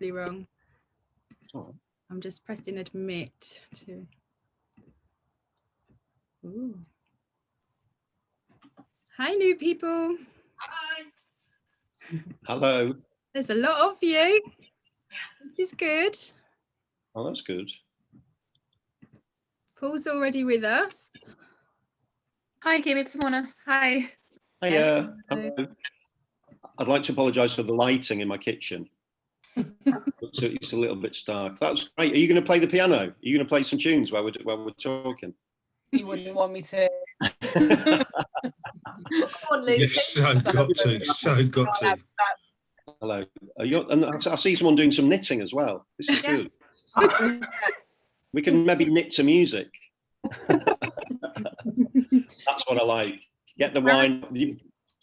probably wrong. Oh. I'm just pressing admit to. Ooh. Hi, new people. Hi. Hello. There's a lot of you. This is good. Oh, that's good. Paul's already with us. Hi, Kim. It's Mona. Hi. Hiya. Hello. I'd like to apologise for the lighting in my kitchen. It's a little bit stark. That's great. Are you going to play the piano? Are you going to play some tunes while we're talking? You wouldn't want me to. You've so got to. Hello. And I see someone doing some knitting as well. This is good. We can maybe knit to music. That's what I like. Get the wine.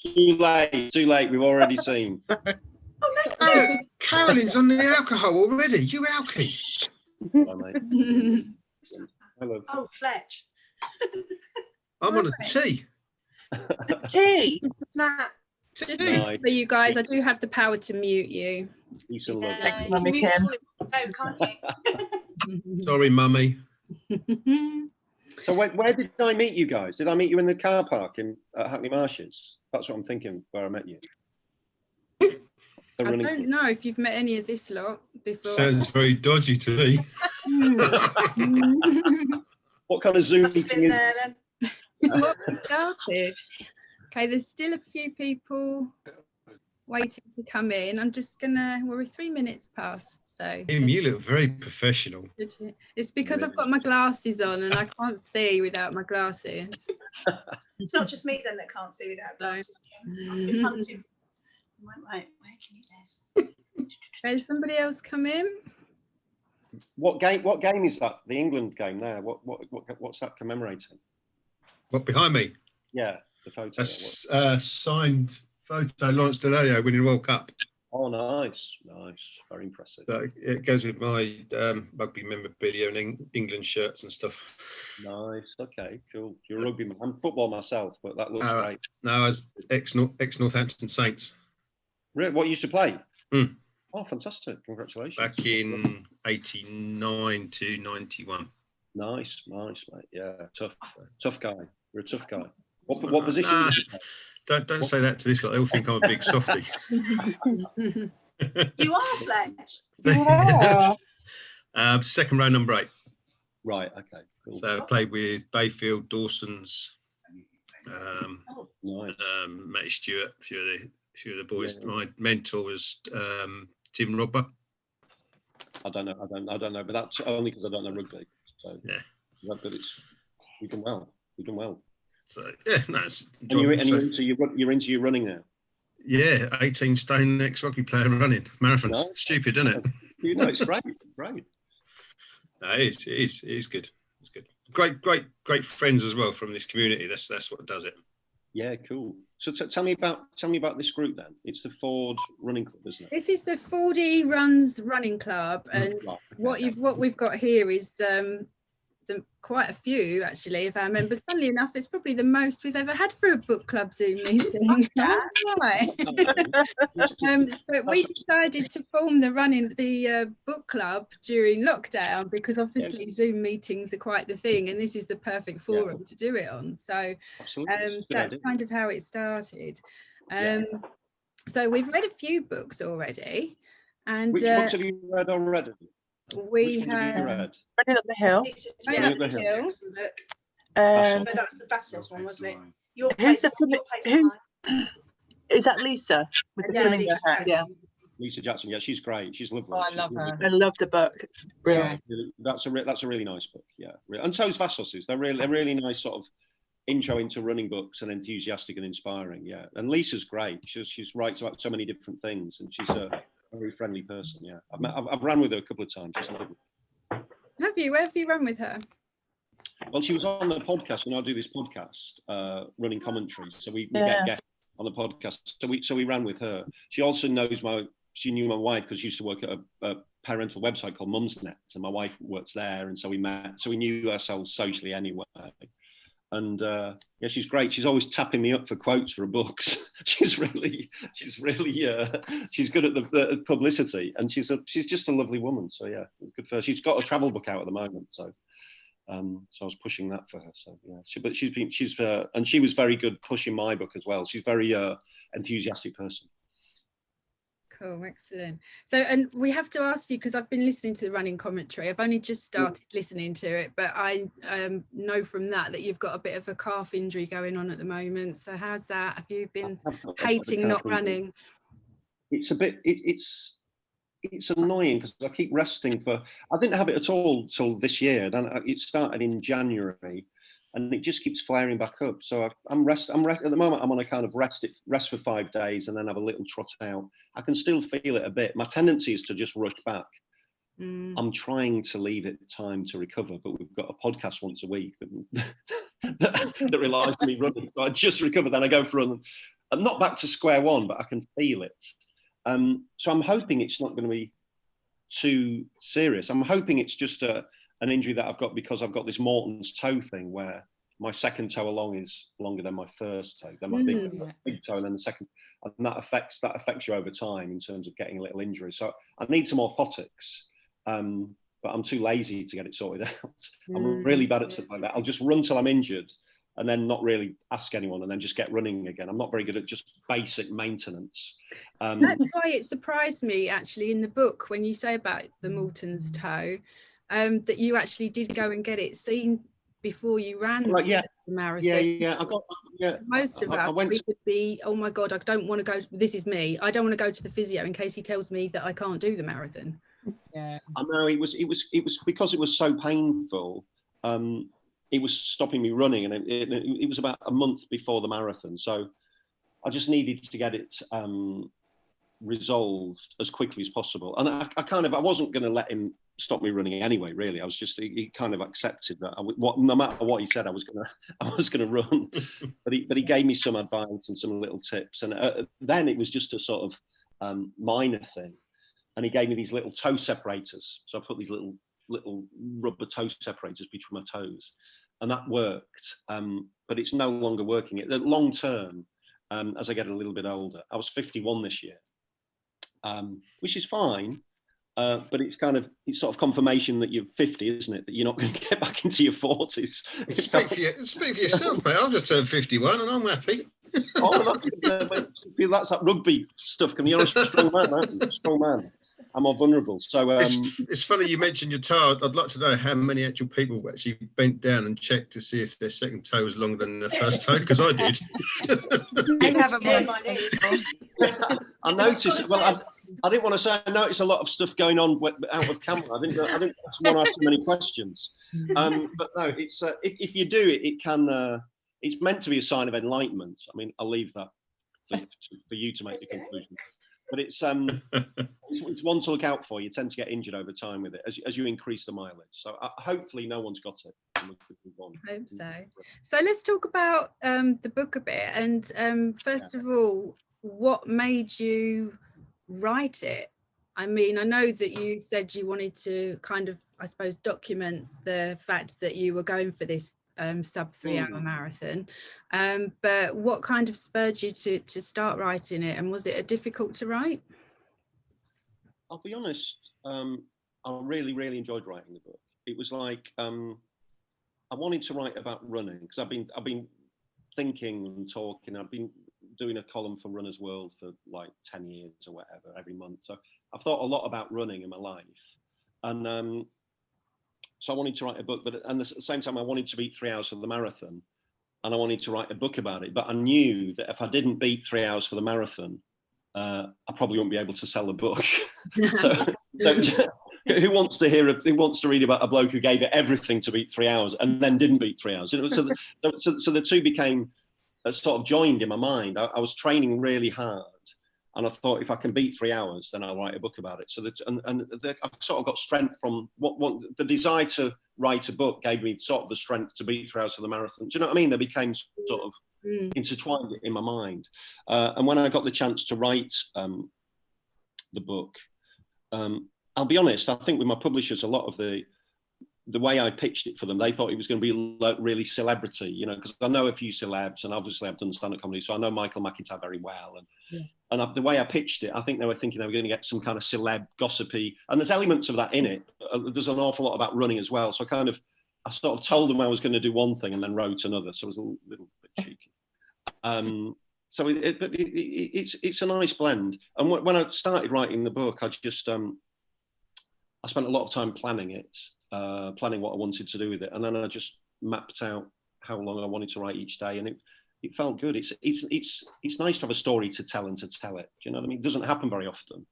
Too late. We've already seen. Oh, Carolyn's on the alcohol already. You alky. Hello, mate. Hello. Oh, Fletch. I'm on a tea. Tea. Snap. Just for you guys, I do have the power to mute you. Thanks, Mummy Kim. Can't you? Sorry, Mummy. So where did I meet you guys? Did I meet you in the car park at Hackney Marshes? That's what I'm thinking, where I met you. I don't know if you've met any of this lot before. Sounds very dodgy to me. What kind of Zoom meeting is What we started? Okay, there's still a few people waiting to come in. I'm just gonna. We're 3 minutes past, so. You look very professional. It's because I've got my glasses on and I can't see without my glasses. It's not just me then that can't see without glasses. Right, where can you Has somebody else come in? What game is that? The England game there. What's that commemorating? What, behind me? Yeah, the photo. That's signed photo, Lawrence Delalio winning the World Cup. Oh, nice, very impressive. So it goes with my rugby memorabilia and England shirts and stuff. Nice. Okay, cool. You're a rugby man. I'm football myself, but that looks great. No, I was ex Northampton Saints. Really? What you used to play? Mm. Oh, fantastic! Congratulations. Back in '89 to '91. Nice, mate. Yeah, tough guy. You're a tough guy. What position? Did you play? Don't say that to this lot. They all think I'm a big softie. You are, Fletch. Yeah. Second row, number 8. Right. Okay. Cool. So I played with Bayfield, Dawson's, nice. Matty Stewart, a few of the boys. Yeah. My mentor was Tim Robber. I don't know, but that's only because I don't know rugby. So yeah, but we've done well. So yeah, no, it's you're into your running now. Yeah, 18 stone ex-rugby player running marathons. No? Stupid, isn't it? You know, it's great. It's great. No, it is good. It's good. Great friends as well from this community. That's what does it. Yeah, cool. So tell me about this group then. It's the Ford Running Club, isn't it? This is the Fordy Runs Running Club, and what we've got here is quite a few actually of our members. Funnily enough, it's probably the most we've ever had for a book club Zoom meeting. But we decided to form the book club during lockdown because obviously Zoom meetings are quite the thing, and this is the perfect forum to do it on. So that's kind of how it started. So we've read a few books already. And which books have you read already? We have Running Up the Hill. Running Up the Hill. That was the Bassos one, wasn't it? Is that Lisa? With the Lisa Lisa Jackson. Yeah, she's great. She's lovely. Oh, I love her. I love the book. It's brilliant. Yeah, that's a really nice book. Yeah, and so's Vassos's. They're really nice sort of intro into running books and enthusiastic and inspiring. Yeah, and Lisa's great. She's writes about so many different things, and she's a very friendly person. Yeah, I've ran with her a couple of times. Have you? Where have you run with her? Well, she was on the podcast, and I do this podcast, running commentaries. So we get guests on the podcast. So we ran with her. She also she knew my wife because she used to work at a parental website called Mumsnet, and my wife works there, and so we met. So we knew ourselves socially anyway. And yeah, she's great. She's always tapping me up for quotes for her books. she's good at the publicity, and she's just a lovely woman. So yeah, good for her. She's got a travel book out at the moment, so I was pushing that for her. So yeah, and she was very good pushing my book as well. She's a very enthusiastic person. Cool, excellent. So, and we have to ask you, because I've been listening to the running commentary. I've only just started listening to it, but I know from that you've got a bit of a calf injury going on at the moment. So how's that? Have you been hating not running? It's a bit, it's annoying because I keep resting I didn't have it at all till this year. Then it started in January, and it just keeps flaring back up. So I'm rest at the moment. I'm on a kind of rest for 5 days and then have a little trot out. I can still feel it a bit. My tendency is to just rush back. I'm trying to leave it time to recover, but we've got a podcast once a week that relies on me running. So I just recover, then I go for a run. I'm not back to square one, but I can feel it. So I'm hoping it's not going to be too serious. I'm hoping it's just an injury that I've got because I've got this Morton's toe thing where my second toe along is longer than my first toe, then my big toe, and then the second, and that affects you over time in terms of getting a little injury. So I need some orthotics, but I'm too lazy to get it sorted out. I'm really bad at stuff like that. I'll just run till I'm injured and then not really ask anyone and then just get running again. I'm not very good at just basic maintenance. That's why it surprised me actually in the book when you say about the Morton's toe, that you actually did go and get it seen before you ran the marathon. Most of us, we would be, oh my God, I don't want to go. This is me. I don't want to go to the physio in case he tells me that I can't do the marathon. Yeah, I know it was because it was so painful. It was stopping me running, and it was about a month before the marathon. So I just needed to get it resolved as quickly as possible. And I wasn't going to let him stop me running anyway. Really, I was just he kind of accepted that no matter what he said, I was gonna run. but he gave me some advice and some little tips, and then it was just a sort of minor thing. And he gave me these little toe separators. So I put these little rubber toe separators between my toes, and that worked. But it's no longer working. Long term, as I get a little bit older, I was 51 this year, which is fine. But it's sort of confirmation that you're 50, isn't it? That you're not going to get back into your 40s. Speak for yourself, mate. I've just turned 51 and I'm happy. That's that rugby stuff. You're a strong man, aren't you? Strong man. I'm more vulnerable. So it's funny you mentioned your toe. I'd like to know how many actual people actually bent down and checked to see if their second toe was longer than their first toe, because I did. I have a I noticed. Well, I didn't want to say I noticed a lot of stuff going on out of camera. I didn't want to ask too many questions. But no, it's if you do it, it can. It's meant to be a sign of enlightenment. I mean, I'll leave that for you to make the conclusion. But it's one to look out for. You tend to get injured over time with it as you increase the mileage. So hopefully no one's got it. I hope so. So let's talk about the book a bit. And first of all, what made you write it? I mean, I know that you said you wanted to kind of, I suppose, document the fact that you were going for this sub 3 hour marathon, but what kind of spurred you to start writing it, and was it difficult to write? I'll be honest, I really enjoyed writing the book. It was like I wanted to write about running because I've been thinking and talking. I've been doing a column for Runner's World for like 10 years or whatever every month, so I've thought a lot about running in my life, and so I wanted to write a book, but at the same time, I wanted to beat 3 hours for the marathon, and I wanted to write a book about it. But I knew that if I didn't beat 3 hours for the marathon, I probably wouldn't be able to sell the book. so who wants to read about a bloke who gave it everything to beat 3 hours and then didn't beat 3 hours? So the two became sort of joined in my mind. I was training really hard. And I thought, if I can beat 3 hours, then I'll write a book about it. So I sort of got strength from what the desire to write a book gave me sort of the strength to beat 3 hours for the marathon. Do you know what I mean? They became sort of intertwined in my mind. And when I got the chance to write the book, I'll be honest, I think with my publishers, a lot of the the way I pitched it for them, they thought it was going to be like really celebrity, you know, because I know a few celebs, and obviously I've done stand-up comedy, so I know Michael McIntyre very well. And the way I pitched it, I think they were thinking they were going to get some kind of celeb gossipy, and there's elements of that in it. There's an awful lot about running as well. So I sort of told them I was going to do one thing and then wrote another. So it was a little bit cheeky. So it's a nice blend. And when I started writing the book, I spent a lot of time planning it, planning what I wanted to do with it, and then I just mapped out how long I wanted to write each day, and it felt good. It's nice to have a story to tell and to tell it. Do you know what I mean? It doesn't happen very often,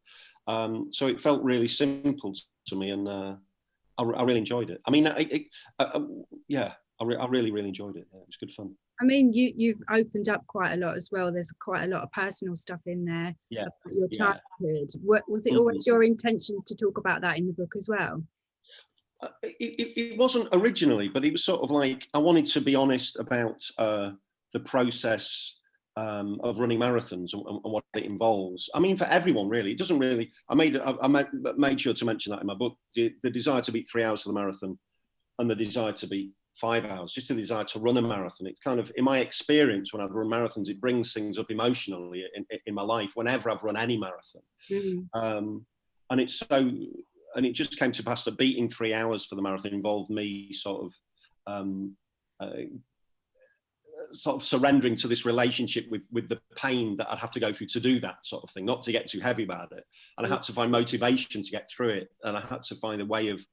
so it felt really simple to me, and I really enjoyed it. I mean, I really enjoyed it. Yeah, it was good fun. I mean, you've opened up quite a lot as well. There's quite a lot of personal stuff in there. Yeah. About your childhood. Was it always your intention to talk about that in the book as well? It wasn't originally, but it was sort of like I wanted to be honest about the process of running marathons and what it involves. I mean, for everyone really. It doesn't really. I made sure to mention that in my book. The desire to beat 3 hours for the marathon, and the desire to beat 5 hours, just the desire to run a marathon. It kind of, in my experience, when I've run marathons, it brings things up emotionally in my life whenever I've run any marathon. And it just came to pass that beating 3 hours for the marathon involved me sort of surrendering to this relationship with the pain that I'd have to go through to do that sort of thing, not to get too heavy about it. And I had to find motivation to get through it, and I had to find a way of.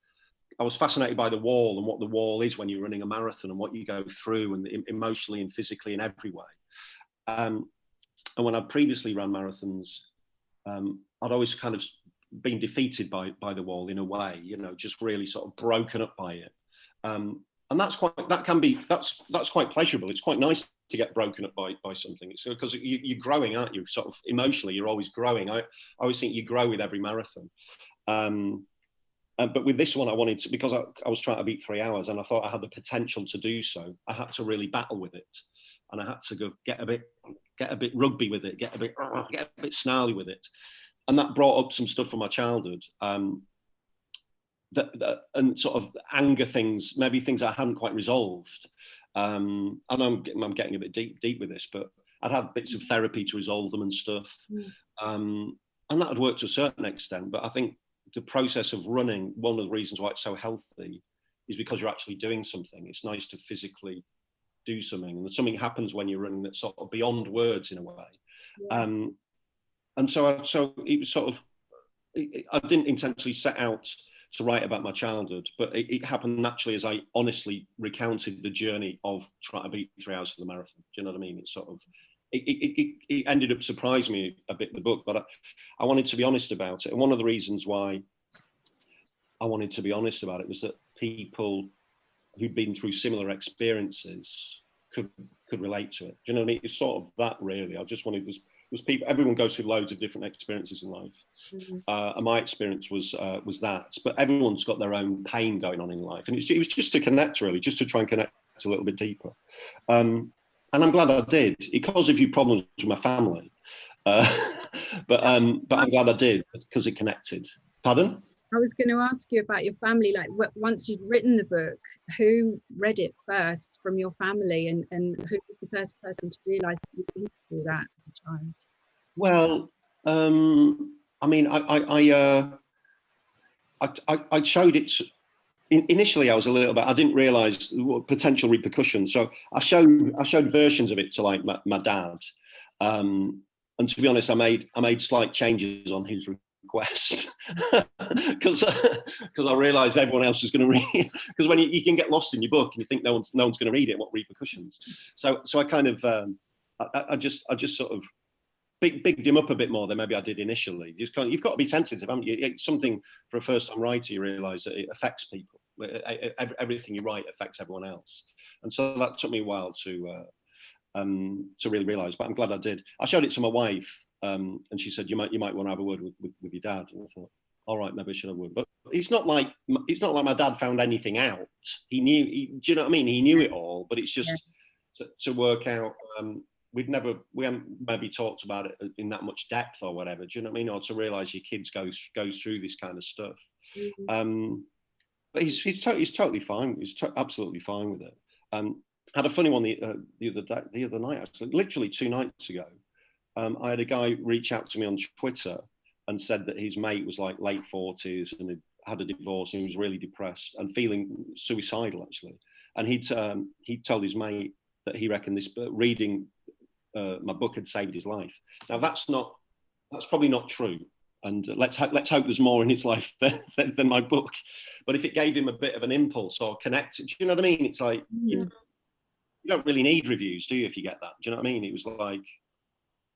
I was fascinated by the wall and what the wall is when you're running a marathon and what you go through, and emotionally and physically in every way. And when I'd previously run marathons, I'd always kind of been defeated by the wall in a way, you know, just really sort of broken up by it. And that's quite pleasurable. It's quite nice to get broken up by something. It's because you're growing, aren't you? Sort of emotionally, you're always growing. I always think you grow with every marathon. But with this one, I wanted to, because I was trying to beat 3 hours, and I thought I had the potential to do so. I had to really battle with it, and I had to go get a bit rugby with it, get a bit snarly with it, and that brought up some stuff from my childhood, and sort of anger things, maybe things I hadn't quite resolved. And I'm getting a bit deep with this, but I'd had bits of therapy to resolve them and stuff, and that had worked to a certain extent. But I think the process of running, one of the reasons why it's so healthy is because you're actually doing something. It's nice to physically do something, and something happens when you're running that's sort of beyond words in a way. And so it was sort of, I didn't intentionally set out to write about my childhood, but it happened naturally as I honestly recounted the journey of trying to beat 3 hours for the marathon. Do you know what I mean? It's sort of, it ended up surprising me a bit in the book, but I wanted to be honest about it. And one of the reasons why I wanted to be honest about it was that people who'd been through similar experiences could relate to it. Do you know what I mean? It's sort of that really. I just wanted this. Was people, everyone goes through loads of different experiences in life, and my experience was that. But everyone's got their own pain going on in life, and it was just to connect, really, just to try and connect a little bit deeper. And I'm glad I did. It caused a few problems with my family, but I'm glad I did because it connected. Pardon? I was going to ask you about your family. Like, once you'd written the book, who read it first from your family, and who was the first person to realise that you'd been through that as a child? Well, I mean, I showed it. Initially, I was a little bit. I didn't realise potential repercussions, so I showed versions of it to like my dad, and to be honest, I made slight changes on his request because I realised everyone else was going to read. Because when you can get lost in your book and you think no one's going to read it, what repercussions? So I kind of I just sort of bigged him up a bit more than maybe I did initially. You've got to be sensitive, haven't you? It's something for a first-time writer, you realise that it affects people. Everything you write affects everyone else, and so that took me a while to really realise. But I'm glad I did. I showed it to my wife, and she said, "You might want to have a word with your dad." And I thought, all right, maybe I should have a word. But it's not like my dad found anything out. He knew. Do you know what I mean? He knew it all, but it's just to work out. We haven't maybe talked about it in that much depth or whatever. Do you know what I mean? Or to realise your kids go through this kind of stuff. but he's totally fine. He's absolutely fine with it. Had a funny one the other night, actually, literally 2 nights ago. I had a guy reach out to me on Twitter and said that his mate was like late 40s and had a divorce and he was really depressed and feeling suicidal, actually. And he told his mate that he reckoned this reading my book had saved his life. Now that's probably not true. And let's hope there's more in his life than my book. But if it gave him a bit of an impulse or connected, do you know what I mean? It's like, you don't really need reviews, do you, if you get that? Do you know what I mean? It was like,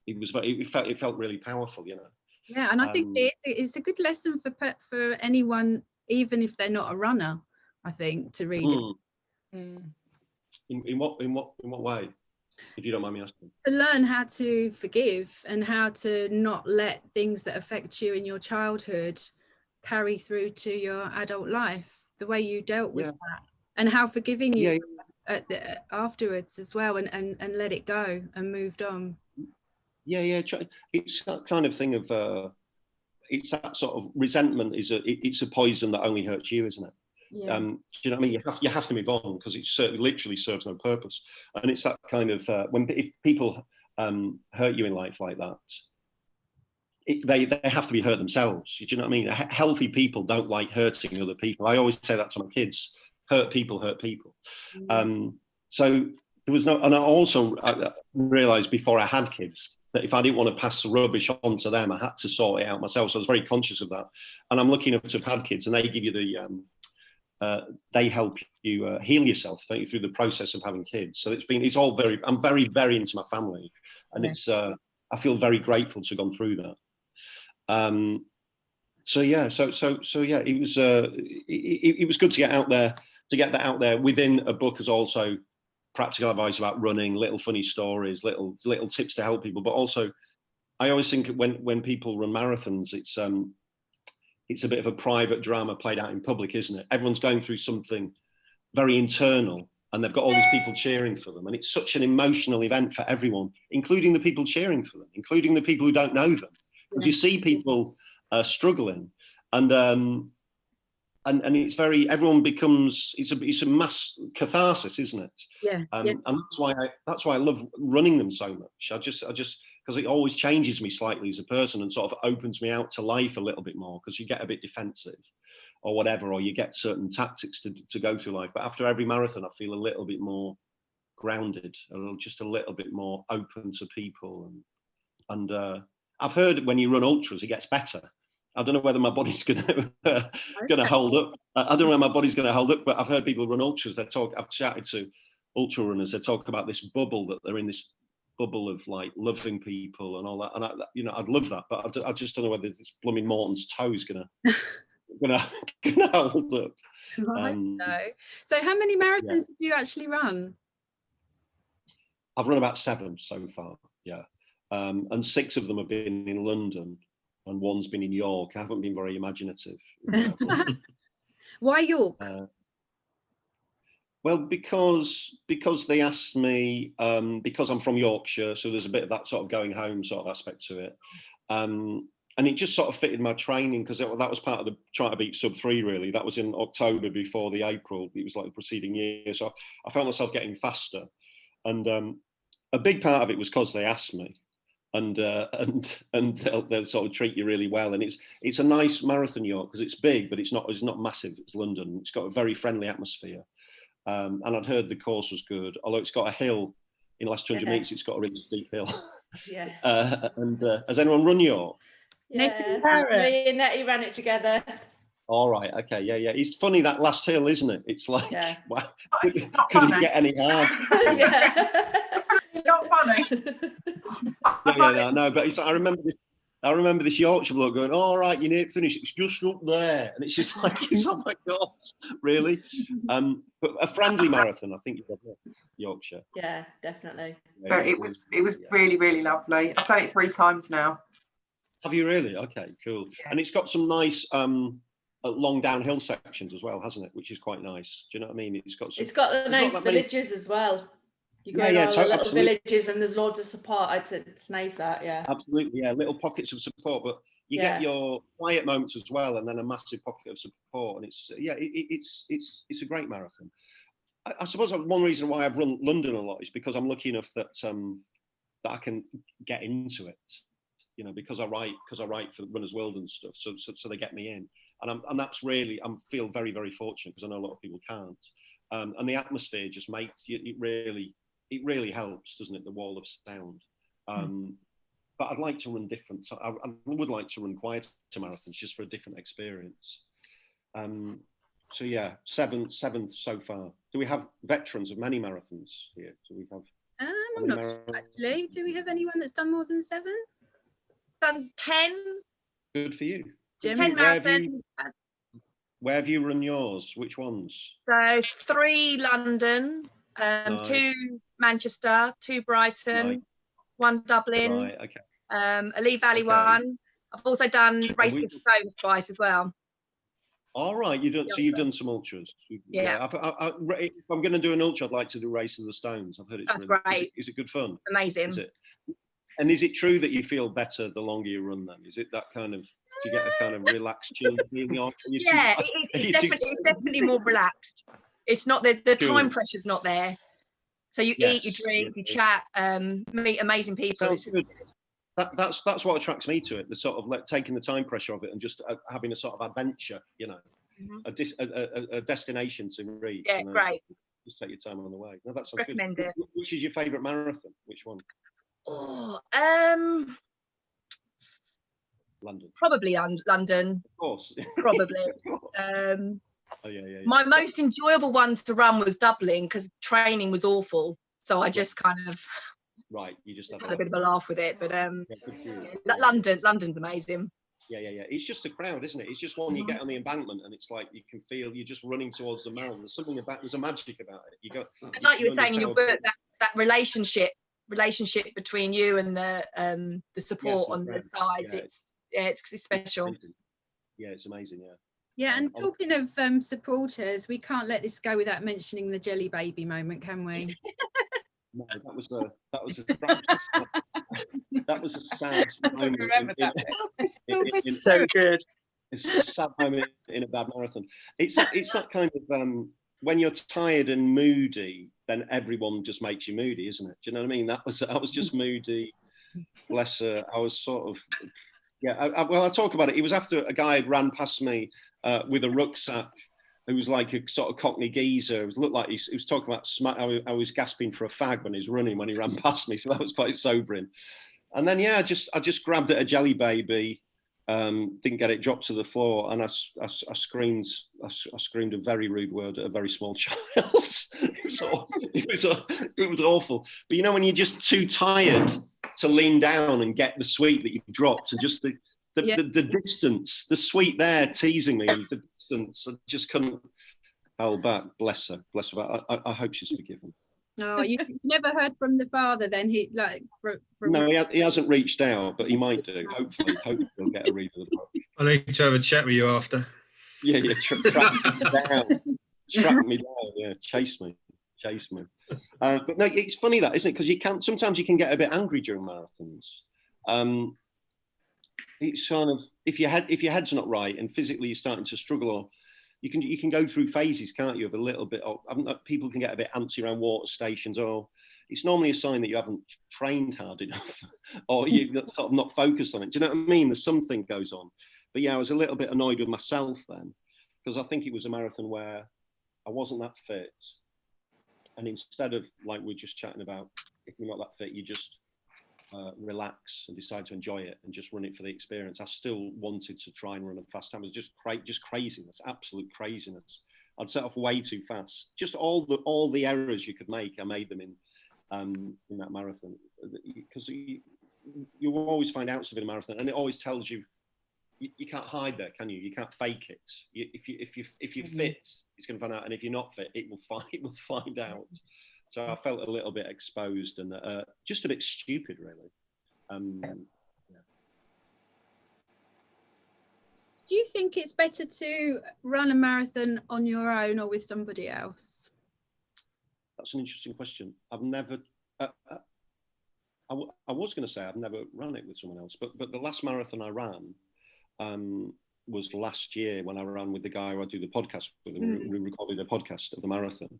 it felt really powerful, you know. Yeah, and I think it's a good lesson for anyone, even if they're not a runner, I think, to read it. In what way, if you don't mind me asking? To learn how to forgive and how to not let things that affect you in your childhood carry through to your adult life, the way you dealt with that, and how forgiving you afterwards as well, and let it go and moved on. It's that kind of thing of it's that sort of resentment it's a poison that only hurts you, isn't it? Do you know what I mean? You have to move on because it literally serves no purpose. And it's that kind of if people hurt you in life like that, they have to be hurt themselves. Do you know what I mean? Healthy people don't like hurting other people. I always say that to my kids: hurt people. So there was no, and I realised before I had kids that if I didn't want to pass the rubbish on to them, I had to sort it out myself. So I was very conscious of that. And I'm lucky enough to have had kids, and they give you they help you heal yourself, don't you, through the process of having kids. So I'm very, very into my family, and I feel very grateful to have gone through that. It was good to get out there, to get that out there within a book, as also practical advice about running, little funny stories, little tips to help people. But also, I always think when people run marathons, it's a bit of a private drama played out in public, isn't it? Everyone's going through something very internal, and they've got all these people cheering for them, and it's such an emotional event for everyone, including the people cheering for them, including the people who don't know them. Because you see people struggling, and it's everyone becomes, it's a mass catharsis, isn't it? And that's why I love running them so much. I just because it always changes me slightly as a person and sort of opens me out to life a little bit more, because you get a bit defensive or whatever, or you get certain tactics to go through life. But after every marathon, I feel a little bit more grounded, just a little bit more open to people. And I've heard when you run ultras, it gets better. I don't know whether my body's going to hold up. I don't know whether my body's going to hold up, but I've heard people run ultras. I've chatted to ultra runners. They talk about this bubble, that they're in this bubble of like loving people and all that. And I'd love that, but I just don't know whether this blooming Morton's toe is gonna hold up. No. So how many marathons have you actually run? I've run about 7 so far. And 6 of them have been in London, and 1's been in York. I haven't been very imaginative. Why York? Well, because they asked me, because I'm from Yorkshire, so there's a bit of that sort of going home sort of aspect to it. And it just sort of fitted my training, because that was part of the trying to beat sub 3, really. That was in October before the April. It was like the preceding year. So I found myself getting faster. And a big part of it was because they asked me. And they'll sort of treat you really well, and it's a nice marathon, York, because it's big, but it's not massive. It's London. It's got a very friendly atmosphere, and I'd heard the course was good, although it's got a hill in the last 200 meters. It's got a really steep hill. And has anyone run York? Me and Nettie ran it together. All right, okay, yeah. It's funny, that last hill, isn't it? It's like, wow, could it get any hard? Not funny. No, but I remember this Yorkshire bloke going, "All right, you need to finish. It's just up there," and it's just like, "Oh my God, really?" But a friendly marathon, I think you've got Yorkshire. Yeah, definitely. But it was really, really lovely. I've done it 3 times now. Have you really? Okay, cool. Yeah. And it's got some nice long downhill sections as well, hasn't it? Which is quite nice. Do you know what I mean? It's got the nice villages as well. You go to all the little villages, and there's loads of support. It's nice that, Absolutely, yeah. Little pockets of support, but you get your quiet moments as well, and then a massive pocket of support. And it's a great marathon. I suppose one reason why I've run London a lot is because I'm lucky enough that I can get into it, you know, because I write for Runners World and stuff. So they get me in, and that's really, I feel very, very fortunate, because I know a lot of people can't. And the atmosphere just makes it really helps, doesn't it? The wall of sound. But I'd like to run different. So I would like to run quieter marathons just for a different experience. So yeah, seventh so far. Do we have veterans of many marathons here? Do we have? I'm not sure, actually. Do we have anyone that's done more than 7? Done 10. Good for you. 10 marathons. Where have you run yours? Which ones? So 3 London, Nice. 2 Manchester, 2 Brighton, Right. 1 Dublin, Right, okay. a Lee Valley Okay. one. I've also done Race with Stones twice as well. All right, you've done some ultras. Yeah. If I'm going to do an ultra, I'd like to do Race of the Stones. I've heard it's really great. Is it good fun? Amazing. Is it? And is it true that you feel better the longer you run? Then is it that kind of? Do you get a kind of relaxed chill feeling after? Yeah, it's definitely more relaxed. It's not the time pressure's not there. So you eat, you drink, you chat, meet amazing people. Sounds good. That's what attracts me to it. The sort of like taking the time pressure of it and just having a sort of adventure, you know, a destination to reach. Yeah, great. Just take your time on the way. No, that sounds Recommend good. it. Which is your favourite marathon? Which one? Oh, London. Probably London. Of course. Probably. Yeah. My most enjoyable one to run was Dublin, because training was awful. So I just kind of you just had a bit of a laugh with it. But London's amazing. Yeah. It's just a crowd, isn't it? It's just when you get on the embankment and it's like you can feel you're just running towards the marathon. There's something about, there's a magic about it. You go. Like you were saying in your book, that relationship between you and the support on the sides. It's special. Yeah, it's amazing. Yeah. Yeah, and talking of supporters, we can't let this go without mentioning the jelly baby moment, can we? No, that was a sad moment. It's so good. It's a sad moment in a bad marathon. It's that kind of when you're tired and moody, then everyone just makes you moody, isn't it? Do you know what I mean? I was just moody. Bless her. I was sort of. Yeah, I talk about it. It was after a guy had ran past me with a rucksack, who was like a sort of Cockney geezer. It looked like he was talking about I was gasping for a fag when he was running, when he ran past me. So that was quite sobering. And then, I just grabbed at a jelly baby, didn't get it, dropped to the floor, and I screamed a very rude word at a very small child. It was awful. But you know, when you're just too tired to lean down and get the sweet that you've dropped, and just the distance, the sweet there teasing me, and the distance, I just couldn't hold back. Bless her. I hope she's forgiven. Oh, you never heard from the father then? No, he hasn't reached out, but he might do. Hopefully he'll get a read of the book. I need to have a chat with you after. Yeah, track me down. Yeah, chase me. But no, it's funny that, isn't it? Because sometimes you can get a bit angry during marathons. It's kind of if your head's not right and physically you're starting to struggle, or you can go through phases, can't you? Of a little bit of people can get a bit antsy around water stations, or it's normally a sign that you haven't trained hard enough, or you're sort of not focused on it. Do you know what I mean? There's something goes on. But yeah, I was a little bit annoyed with myself then, because I think it was a marathon where I wasn't that fit, and instead of, like we're just chatting about, if you're not that fit, you just relax and decide to enjoy it and just run it for the experience. I still wanted to try and run a fast time. It was just craziness, absolute craziness. I'd set off way too fast. Just all the errors you could make, I made them in that marathon, because you always find out something in a marathon, and it always tells you can't hide there, can you? You can't fake it. If you're fit, it's going to find out, and if you're not fit, it will find out. So I felt a little bit exposed and just a bit stupid, really. Do you think it's better to run a marathon on your own or with somebody else? That's an interesting question. I've never. I was going to say I've never run it with someone else, but the last marathon I ran, was last year when I ran with the guy who I do the podcast with. We recorded a podcast of the marathon,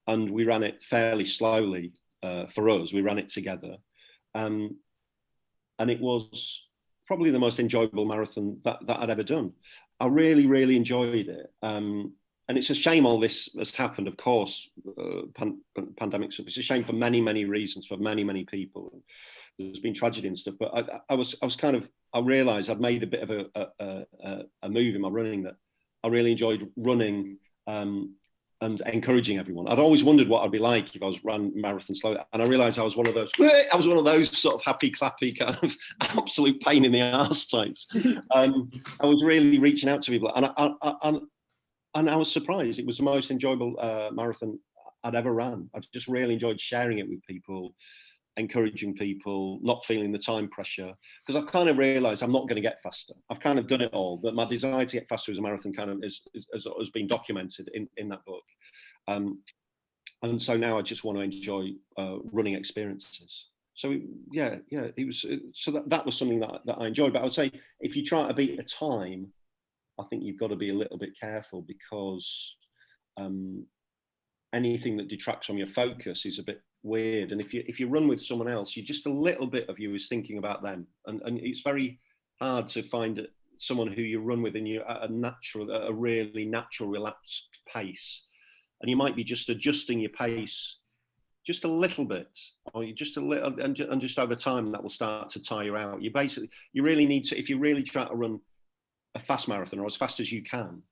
and we ran it fairly slowly for us. We ran it together, and it was probably the most enjoyable marathon that I'd ever done. I really, really enjoyed it. And it's a shame all this has happened, of course, pandemic stuff. It's a shame for many, many reasons, for many, many people. There's been tragedy and stuff, but I realised I'd made a bit of a move in my running, that I really enjoyed running and encouraging everyone. I'd always wondered what I'd be like if I was ran marathon slow, and I realised I was one of those sort of happy clappy kind of absolute pain in the arse types. I was really reaching out to people, and I was surprised. It was the most enjoyable marathon I'd ever ran. I just really enjoyed sharing it with people, encouraging people, not feeling the time pressure, because I've kind of realised I'm not going to get faster. I've kind of done it all, but my desire to get faster as a marathon kind of has been documented in that book. And so now I just want to enjoy running experiences. So it was, so that was something that I enjoyed. But I would say if you try to beat a time, I think you've got to be a little bit careful, because anything that detracts from your focus is a bit weird. And if you run with someone else, you just a little bit of you is thinking about them, and it's very hard to find someone who you run with and you're at a really natural, relaxed pace, and you might be just adjusting your pace just a little bit, or you just a little, and just over time that will start to tire you out. You really need to, if you really try to run a fast marathon or as fast as you can,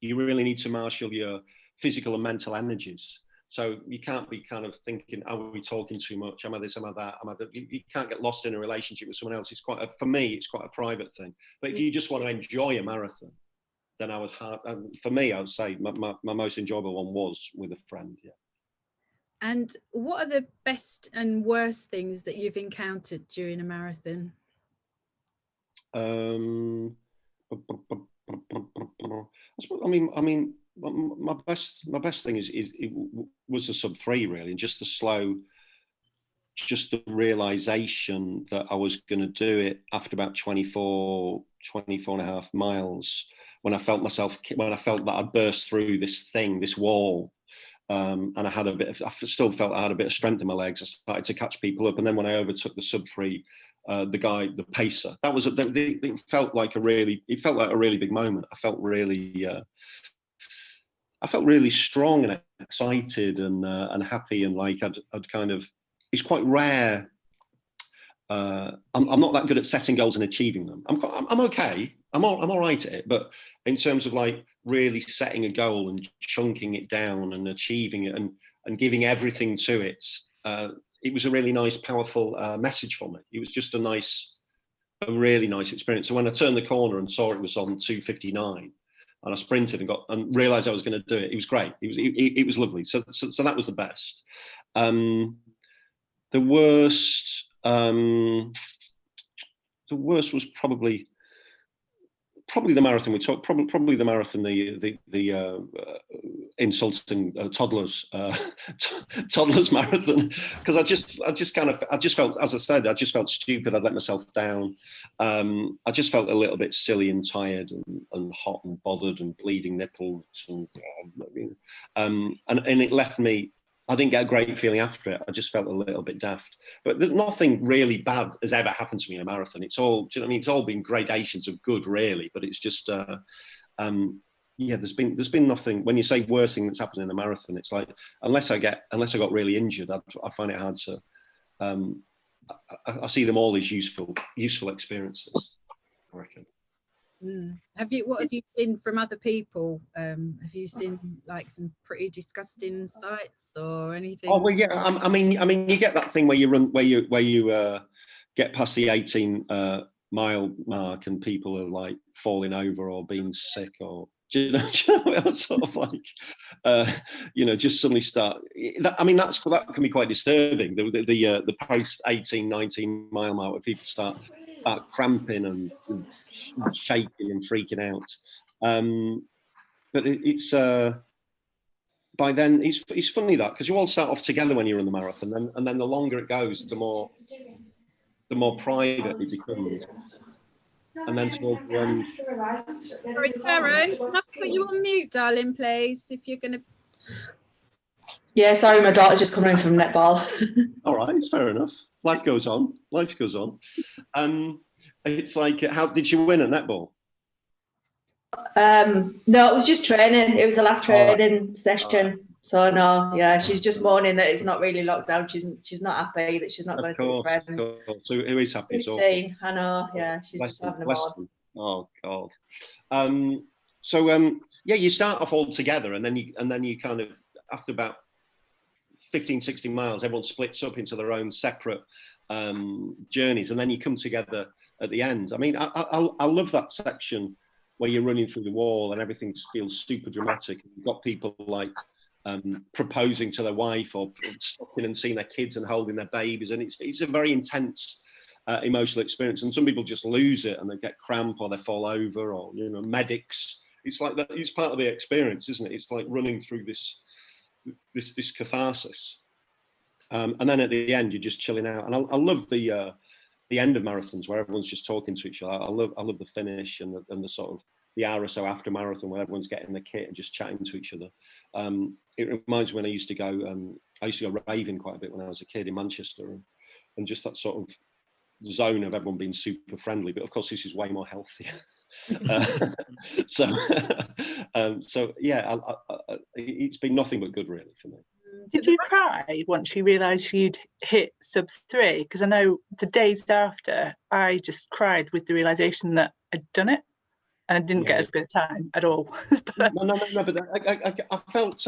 you really need to marshal your physical and mental energies. So you can't be kind of thinking, are we talking too much? Am I this? Am I that? You can't get lost in a relationship with someone else. For me, it's quite a private thing. But if you just want to enjoy a marathon, then for me, I would say my most enjoyable one was with a friend. Yeah. And what are the best and worst things that you've encountered during a marathon? My best thing was the sub 3 really, and just the realization that I was going to do it after about 24 and a half miles, when I felt that I'd burst through this wall, and I still felt I had a bit of strength in my legs. I started to catch people up, and then when I overtook the sub 3, the pacer, it felt like a really big moment. I felt really strong and excited and happy, and like I'd kind of, it's quite rare. I'm not that good at setting goals and achieving them. I'm okay. I'm all right at it. But in terms of like really setting a goal and chunking it down and achieving it and giving everything to it, it was a really nice, powerful message for me. It was just a really nice experience. So when I turned the corner and saw it was on 2:59, and I sprinted and realised I was going to do it, it was great. It was lovely. So that was the best. The worst was probably the marathon we talked. Probably the marathon, the insulting toddlers marathon, because I just felt, as I said, I just felt stupid. I'd let myself down. I just felt a little bit silly and tired and hot and bothered and bleeding nipples, and it left me. I didn't get a great feeling after it. I just felt a little bit daft. But nothing really bad has ever happened to me in a marathon. It's all, do you know what I mean? It's all been gradations of good, really. But it's just, there's been nothing. When you say worst thing that's happened in a marathon, it's like unless I got really injured, I find it hard to. I see them all as useful experiences, I reckon. What have you seen from other people? Have you seen like some pretty disgusting sights or anything? Oh well, yeah. I mean, you get that thing where you run, where you get past the 18-mile mark, and people are like falling over or being sick, or do you know sort of like, just suddenly start. That can be quite disturbing. The post 18-19 mile mark, where people start cramping and shaking and freaking out, but it's by then it's funny that, because you all start off together when you're in the marathon, and then the longer it goes, the more private it becomes. and then to Sorry, Karen, can I put you on mute, darling, please, if you're going to... Yeah, sorry, my daughter's just coming in from netball. All right, it's fair enough. Life goes on. Life goes on. It's like, how did you win at netball? No, it was just training. It was the last training session. So no, yeah, she's just moaning that it's not really locked down. She's not happy that she's not going to see friends. So who is happy? 15, I know. Yeah, she's just having a moan. Oh God. Yeah, you start off all together, and then you kind of, after about 15, 16 miles, everyone splits up into their own separate journeys, and then you come together at the end. I mean, I love that section where you're running through the wall and everything feels super dramatic. You've got people like proposing to their wife, or stopping and seeing their kids and holding their babies, and it's a very intense emotional experience. And some people just lose it and they get cramp, or they fall over, or medics. It's like that. It's part of the experience, isn't it? It's like running through this catharsis, and then at the end you're just chilling out. And I love the end of marathons where everyone's just talking to each other. I love the finish and the sort of the hour or so after marathon where everyone's getting the kit and just chatting to each other. It reminds me when I used to go raving quite a bit when I was a kid in Manchester, and just that sort of zone of everyone being super friendly. But of course this is way more healthier. So yeah, it's been nothing but good really for me. Did you cry once you realised you'd hit sub-3? Because I know the days after, I just cried with the realisation that I'd done it, and I didn't get as good a time at all. No, but I felt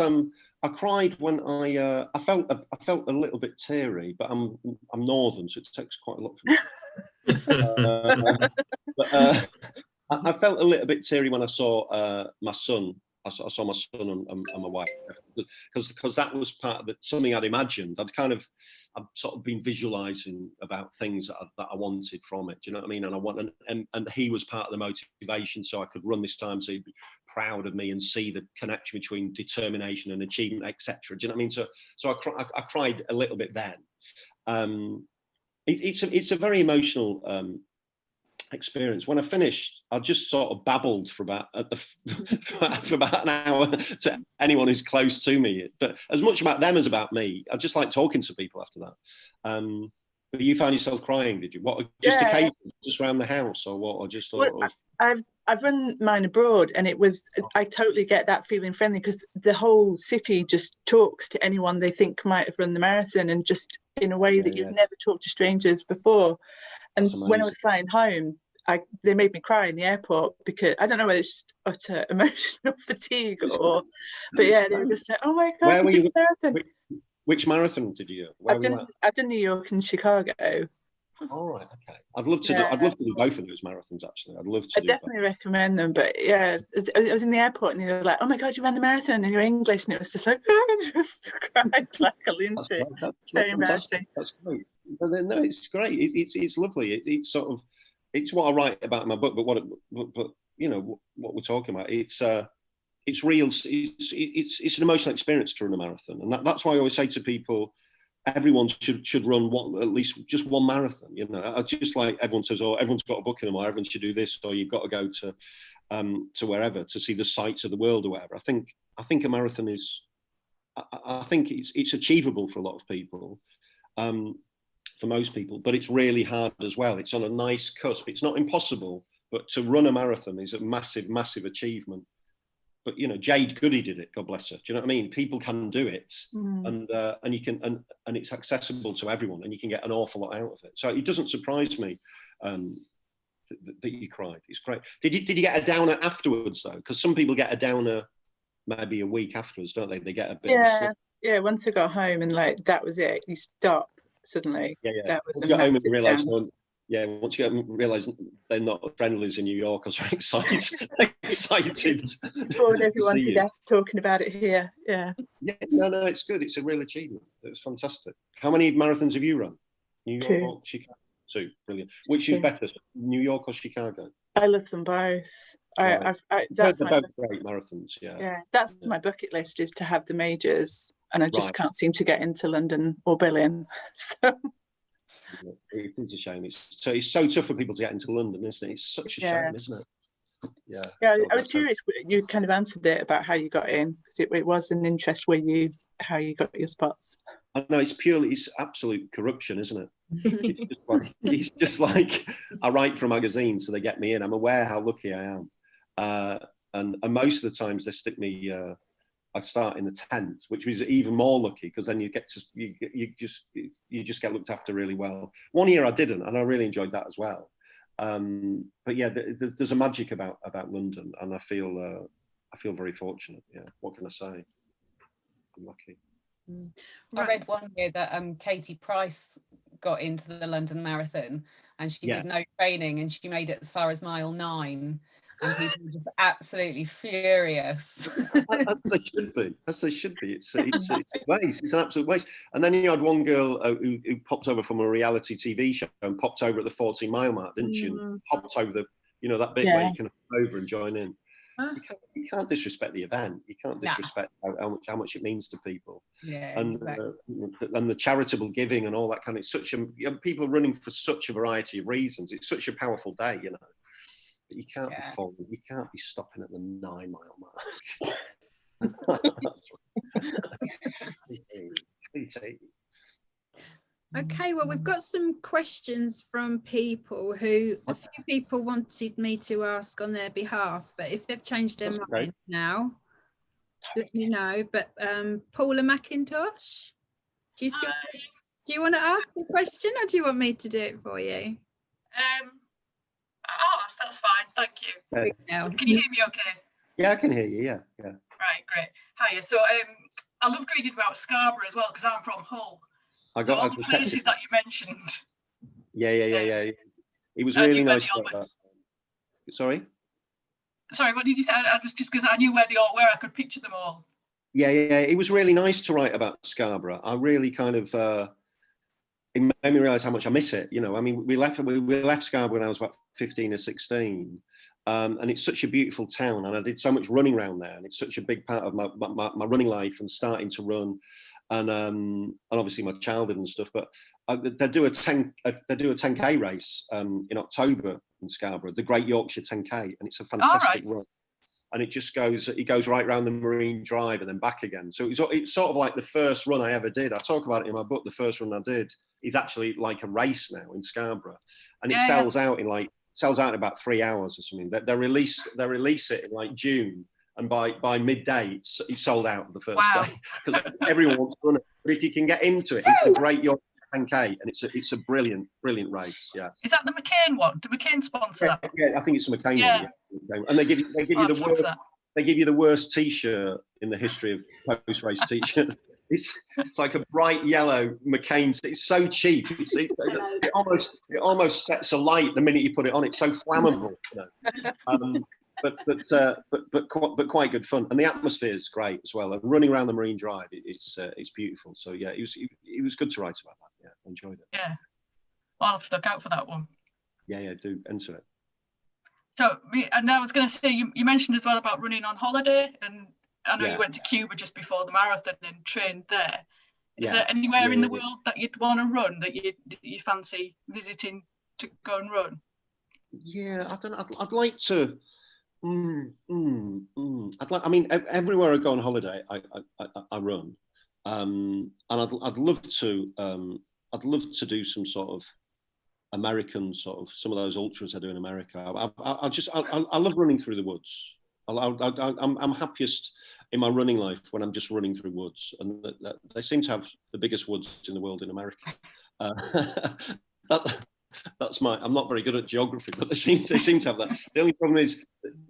I cried when I felt a little bit teary, but I'm northern, so it takes quite a lot for me. But I felt a little bit teary when I saw my son. I saw my son and my wife, because that was part of something I'd imagined. I'd sort of been visualizing about things that I wanted from it. Do you know what I mean? And he was part of the motivation, so I could run this time, so he'd be proud of me and see the connection between determination and achievement, etc. Do you know what I mean? So I cried a little bit then. It's a very emotional experience. When I finished, I just sort of babbled for about an hour to anyone who's close to me, but as much about them as about me. I just like talking to people after that. But you found yourself crying, did you? What, just occasionally, just around the house, or what? Or just I've run mine abroad, and it was, I totally get that feeling friendly, because the whole city just talks to anyone they think might have run the marathon, and just in a way that you've never talked to strangers before. And when I was flying home, they made me cry in the airport, because I don't know whether it's just utter emotional fatigue or, but yeah, they were just like, "Oh my God, where were you? Marathon." Which marathon did you do? I've done New York and Chicago. All right, okay. I'd love to do both of those marathons. Actually, I definitely recommend them. But yeah, I was in the airport and they were like, "Oh my God, you ran the marathon and you're English," and it was just like, I just cried like a lunatic. Very embarrassing. That's great. No, it's great. It's lovely. It's sort of, it's what I write about in my book. But what we're talking about, it's real. It's an emotional experience to run a marathon, and that's why I always say to people, everyone should run at least just one marathon. I just like, everyone says, "Oh, everyone's got a book in them," or "Everyone should do this," or "You've got to go to wherever to see the sights of the world," or whatever. I think a marathon is. I think it's achievable for a lot of people. For most people, but it's really hard as well. It's on a nice cusp. It's not impossible, but to run a marathon is a massive achievement. But Jade Goody did it, God bless her. Do you know what I mean? People can do it, and you can, and it's accessible to everyone, and you can get an awful lot out of it. So it doesn't surprise me that you cried. It's great. Did you get a downer afterwards though? Because some people get a downer maybe a week afterwards, don't they? They get a bit. Yeah. Once I got home and like that was it. You stop. Suddenly, that was once you get home and realise, once you get home and realise they're not friendlies in New York, I was very excited. Bored everyone to death talking about it here. Yeah, no, it's good. It's a real achievement. It's fantastic. How many marathons have you run? New York or Chicago? 2, brilliant. Which is better, New York or Chicago? I love them both. Right. That's they're both great marathons. Yeah, that's my bucket list, is to have the majors, and I just can't seem to get into London or Berlin. So. It is a shame. It's so tough for people to get into London, isn't it? It's such a shame, isn't it? Yeah. I was curious. You kind of answered it about how you got in, because it was an interest how you got your spots. I know it's absolute corruption, isn't it? It's just like I write for a magazine, so they get me in. I'm aware how lucky I am, and most of the times they stick me. I start in the 10th, which was even more lucky, because then you just get looked after really well. One year I didn't, and I really enjoyed that as well. But yeah, there's a magic about London, and I feel very fortunate. Yeah, what can I say? I'm lucky. I read one year that Katie Price got into the London Marathon, and she did no training, and she made it as far as mile 9, and people were just absolutely furious. As they should be. As they should be. It's a waste. It's an absolute waste. And then you had one girl who popped over from a reality TV show and popped over at the 14-mile mark, didn't she? And hopped over that bit where you can hop over and join in. You can't disrespect the event. You can't disrespect how much it means to people. Yeah, and exactly. And the charitable giving and all that kind of. It's such people are running for such a variety of reasons. It's such a powerful day, But you can't be falling. You can't be stopping at the 9-mile mark. Okay, well, we've got some questions from people a few people wanted me to ask on their behalf, but if they've changed their mind now, let me know. But Paula McIntosh, do you want to ask a question, or do you want me to do it for you? That's fine, thank you. Can you hear me okay? Yeah, I can hear you, yeah. Right, great. Hiya. So I loved reading about Scarborough as well, because I'm from Hull. All the places that you mentioned. Yeah. It was really nice. Sorry, what did you say? I was just because I knew where they all were, I could picture them all. Yeah. It was really nice to write about Scarborough. I really kind of it made me realise how much I miss it. I mean, we left Scarborough when I was about 15 or 16. And it's such a beautiful town, and I did so much running around there, and it's such a big part of my running life and starting to run, and obviously my childhood and stuff. But they do a 10K race in October in Scarborough, the Great Yorkshire 10K, and it's a fantastic run. And it goes right around the Marine Drive and then back again. So it's sort of like the first run I ever did. I talk about it in my book. The first run I did is actually like a race now in Scarborough, and it sells out in about 3 hours or something. They release it in like June, and by midday it's sold out of the first day, because everyone wants to run it. But if you can get into it, it's a Great Yorkshire 10K, and it's a brilliant race. Yeah. Is that the McCain one? Do McCain sponsor that? Yeah, I think it's a McCain one. Yeah. And they give you the worst T-shirt in the history of post-race T-shirts. It's like a bright yellow McCain. It's so cheap. It almost sets alight the minute you put it on. It's so flammable. But quite good fun, and the atmosphere is great as well. And running around the Marine Drive, it's beautiful. So yeah, it was good to write about that. Yeah, I enjoyed it. Yeah, well, I'll have to look out for that one. Yeah, do enter it. So, and I was going to say, you mentioned as well about running on holiday, and I know you went to Cuba just before the marathon and trained there. Is there anywhere in the world that you'd want to run, that you fancy visiting to go and run? Yeah, I don't know. I'd like to. I mean, everywhere I go on holiday, I run, and I'd love to do some sort of American some of those ultras I do in America. I love running through the woods. I'm happiest in my running life when I'm just running through woods, and they seem to have the biggest woods in the world in America. I'm not very good at geography, but they seem to have that. The only problem is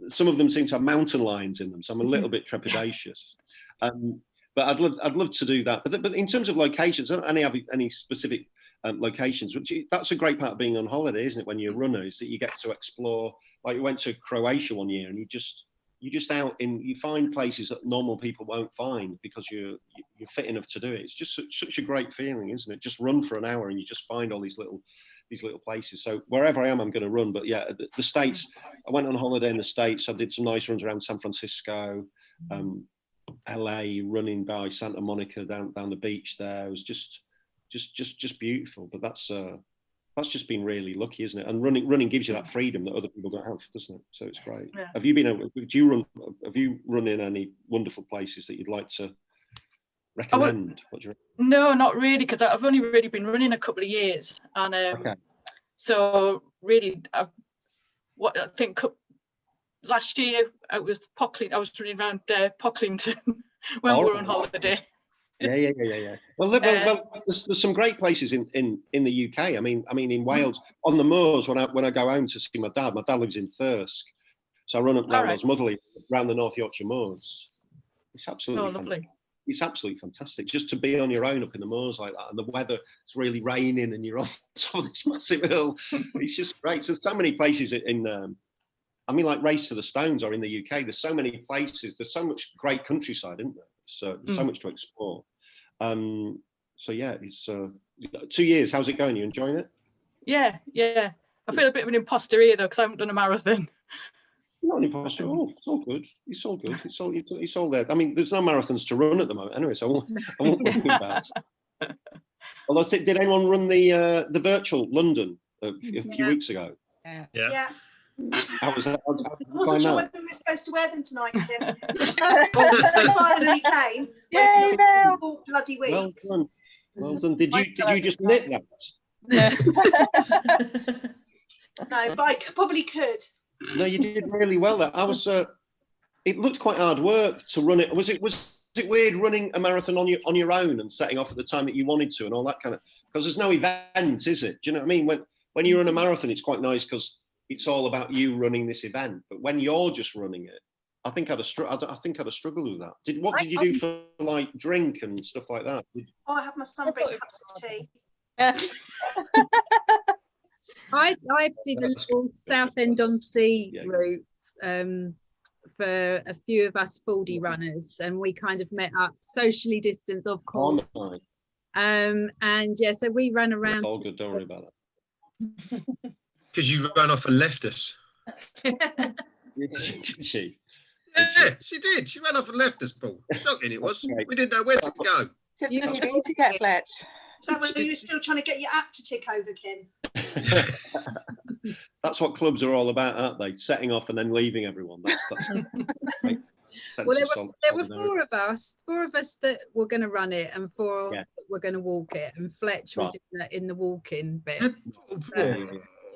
some of them seem to have mountain lions in them, so I'm a little bit trepidatious. But I'd love to do that. But in terms of locations, I don't have any specific locations. That's a great part of being on holiday, isn't it? When you're a runner, is that you get to explore. Like we went to Croatia one year, and you find places that normal people won't find because you're fit enough to do it. It's just such a great feeling, isn't it? Just run for an hour and you just find all these little places. So wherever I am, I'm going to run. But yeah, the States, I went on holiday in the States. I did some nice runs around San Francisco, LA, running by Santa Monica down the beach there. It was just beautiful. But that's just been really lucky, isn't it? And running gives you that freedom that other people don't have, doesn't it? So it's great. Yeah. Have you run in any wonderful places that you'd like to recommend? No, not really, because I've only really been running a couple of years, and so really, I think last year I was running around Pocklington when we were on holiday. Yeah. Well, there's some great places in the UK. I mean, in Wales, on the moors. When I go home to see my dad lives in Thirsk, so I run up around those Motherley, around the North Yorkshire moors. It's absolutely fantastic. It's absolutely fantastic just to be on your own up in the moors like that, and the weather is really raining, and you're on top of this massive hill. It's just great. So there's so many places like Race to the Stones are in the UK. There's so many places. There's so much great countryside, isn't there? So there's so much to explore. So yeah, it's 2 years. How's it going? You enjoying it? Yeah. I feel a bit of an imposter here though, because I haven't done a marathon. Not an imposter. Oh, it's all good. It's all good. It's all there. I mean, there's no marathons to run at the moment anyway, so I won't worry about it. Although, did anyone run the virtual London a few weeks ago? Yeah. How was that? I wasn't sure whether we were supposed to wear them tonight, Kim. They finally came. Yay, all bloody weeks. Well done. Did you just knit that? No, but I probably could. No, you did really well. I was. It looked quite hard work to run it. Was it weird running a marathon on your own and setting off at the time that you wanted to and all that kind of? Because there's no event, is it? Do you know what I mean? When you run a marathon, it's quite nice because it's all about you running this event. But when you're just running it, I think I'd have struggled with that. What did you do for like drink and stuff like that? I have my son bring cups of tea. I did a little Southend-on-Sea route for a few of us Fordy runners, and we kind of met up socially distanced, of course. And yeah, so we ran around. All good, don't worry about that. Because you ran off and left us. Did she? Yeah, she did. She ran off and left us, Paul. Shocking it was. We didn't know where to go. You need to get Fletch. Is that when you were still trying to get your act to tick over, Kim? That's what clubs are all about, aren't they? Setting off and then leaving everyone. Well, there were four of us that were going to run it, and four that were going to walk it, and Fletch was in the walking bit.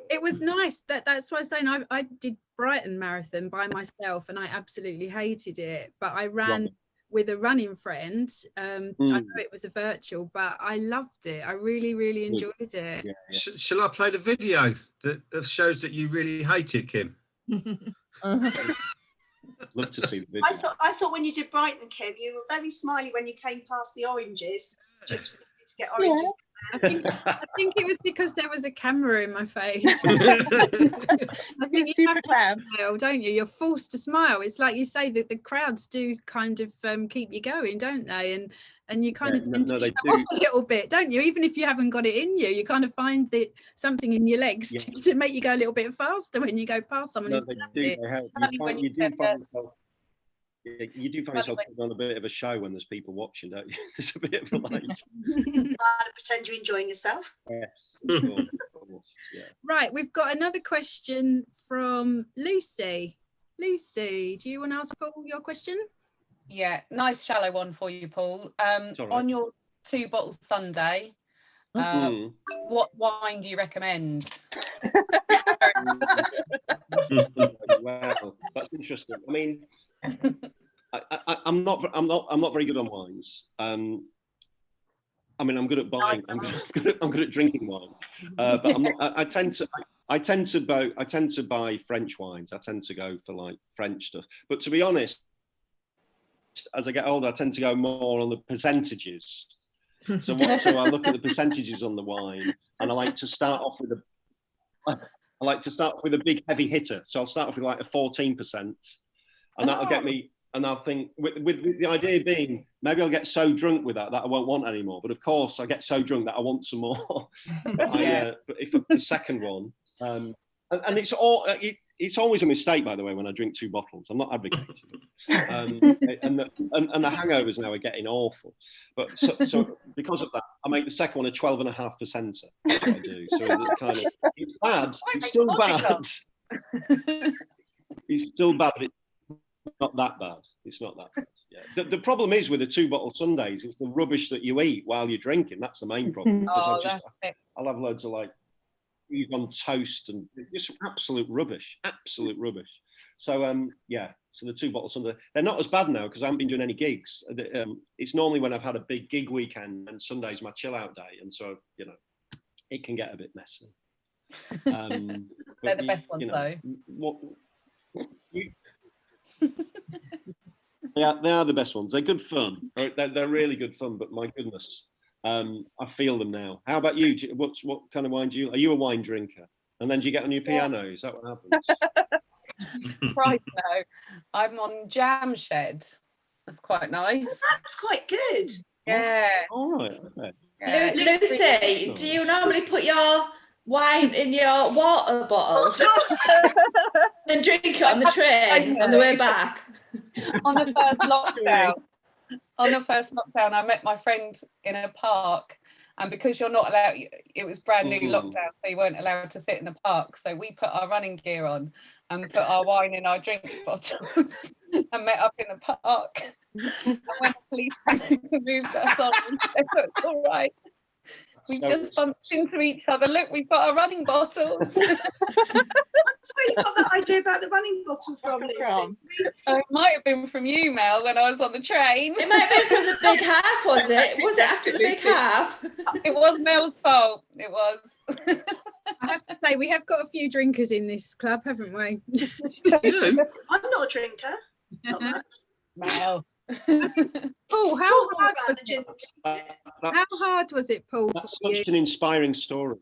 It was nice. That's why I was saying I did Brighton Marathon by myself, and I absolutely hated it. But I ran with a running friend. I know it was a virtual, but I loved it. I really, really enjoyed it. Shall I play the video that shows that you really hate it, Kim? Love to see the video. I thought when you did Brighton, Kim, you were very smiley when you came past the oranges. Just to get oranges. I think it was because there was a camera in my face. I think you super clam, don't you? You're forced to smile. It's like you say that the crowds do kind of keep you going, don't they? And you kind of tend to show off a little bit, don't you? Even if you haven't got it in you, you kind of find that something in your legs to make you go a little bit faster when you go past someone. You do find yourself putting on a bit of a show when there's people watching, don't you? There's a bit of a like. Pretend you're enjoying yourself. Yes. Of course. Yeah. Right, we've got another question from Lucy. Lucy, do you want to ask Paul your question? Yeah, nice shallow one for you, Paul. On your 2-bottle Sunday, what wine do you recommend? Wow, that's interesting. I mean, I'm not very good on wines. I mean, I'm good at buying. I'm good at drinking wine, but I'm not. I tend to buy French wines. I tend to go for like French stuff. But to be honest, as I get older, I tend to go more on the percentages. So I look at the percentages on the wine, and I like to start off with a big heavy hitter. So I'll start off with like a 14%. And that'll get me, and I'll think, with the idea being, maybe I'll get so drunk with that I won't want any more. But of course, I get so drunk that I want some more. But if the second one, and it's all, it's always a mistake, by the way, when I drink 2 bottles. I'm not advocating it. And the hangovers now are getting awful. But so because of that, I make the second one a 12.5%. That's what I do. So it's kind of, it's bad. It's still bad. It's still bad, but it's not that bad. It's not that bad. Yeah. The problem is with the 2-bottle Sundays, it's the rubbish that you eat while you're drinking. That's the main problem. Because I'll have loads of like on toast and just absolute rubbish. So yeah, so the 2-bottle Sunday, they're not as bad now because I haven't been doing any gigs. It's normally when I've had a big gig weekend, and Sunday's my chill out day, and so you know it can get a bit messy. They're the best ones though. Yeah, they are the best ones. They're good fun. They're really good fun, but my goodness, I feel them now. How about you? What kind of wine do you? Are you a wine drinker? And then do you get on your piano? Is that what happens? Right, no. I'm on Jam Shed. That's quite nice. Well, that's quite good. Yeah. All right. Okay. Yeah. Lucy, do you normally put your wine in your water bottles and drink it on the train on the way back? On the first lockdown, I met my friend in a park, and because you're not allowed, it was brand new lockdown, so you weren't allowed to sit in the park. So we put our running gear on and put our wine in our drinks bottles and met up in the park. And when the police moved us on, they said, "It's all right. We just bumped into each other. Look, we've got our running bottles." That's where you got that idea about the running bottle from, Lucy. So it might have been from you, Mel, when I was on the train. It might have been from the big half, was it? Was it after the big half? It was Mel's fault. It was. I have to say, we have got a few drinkers in this club, haven't we? I'm not a drinker. Not much. Mel. Paul, how hard was it, Paul? That's such an inspiring story.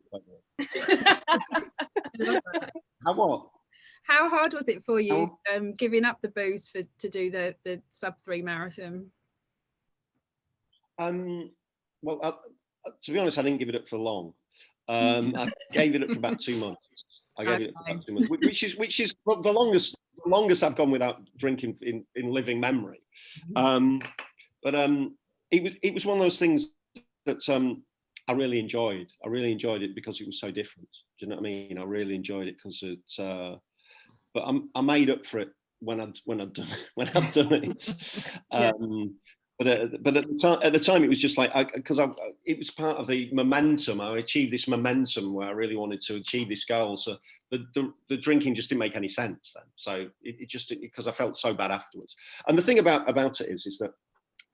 How hard was it for you giving up the booze to do the sub-3 marathon? Well, to be honest, I didn't give it up for long. I gave it up for about 2 months. Which is the longest I've gone without drinking in living memory. But it was one of those things that I really enjoyed. I really enjoyed it because it was so different. Do you know what I mean? I really enjoyed it because it's. But I made up for it when I'd done it. But at the time, it was just like because it was part of the momentum. I achieved this momentum where I really wanted to achieve this goal. So the drinking just didn't make any sense then. So it just because I felt so bad afterwards. And the thing about it is that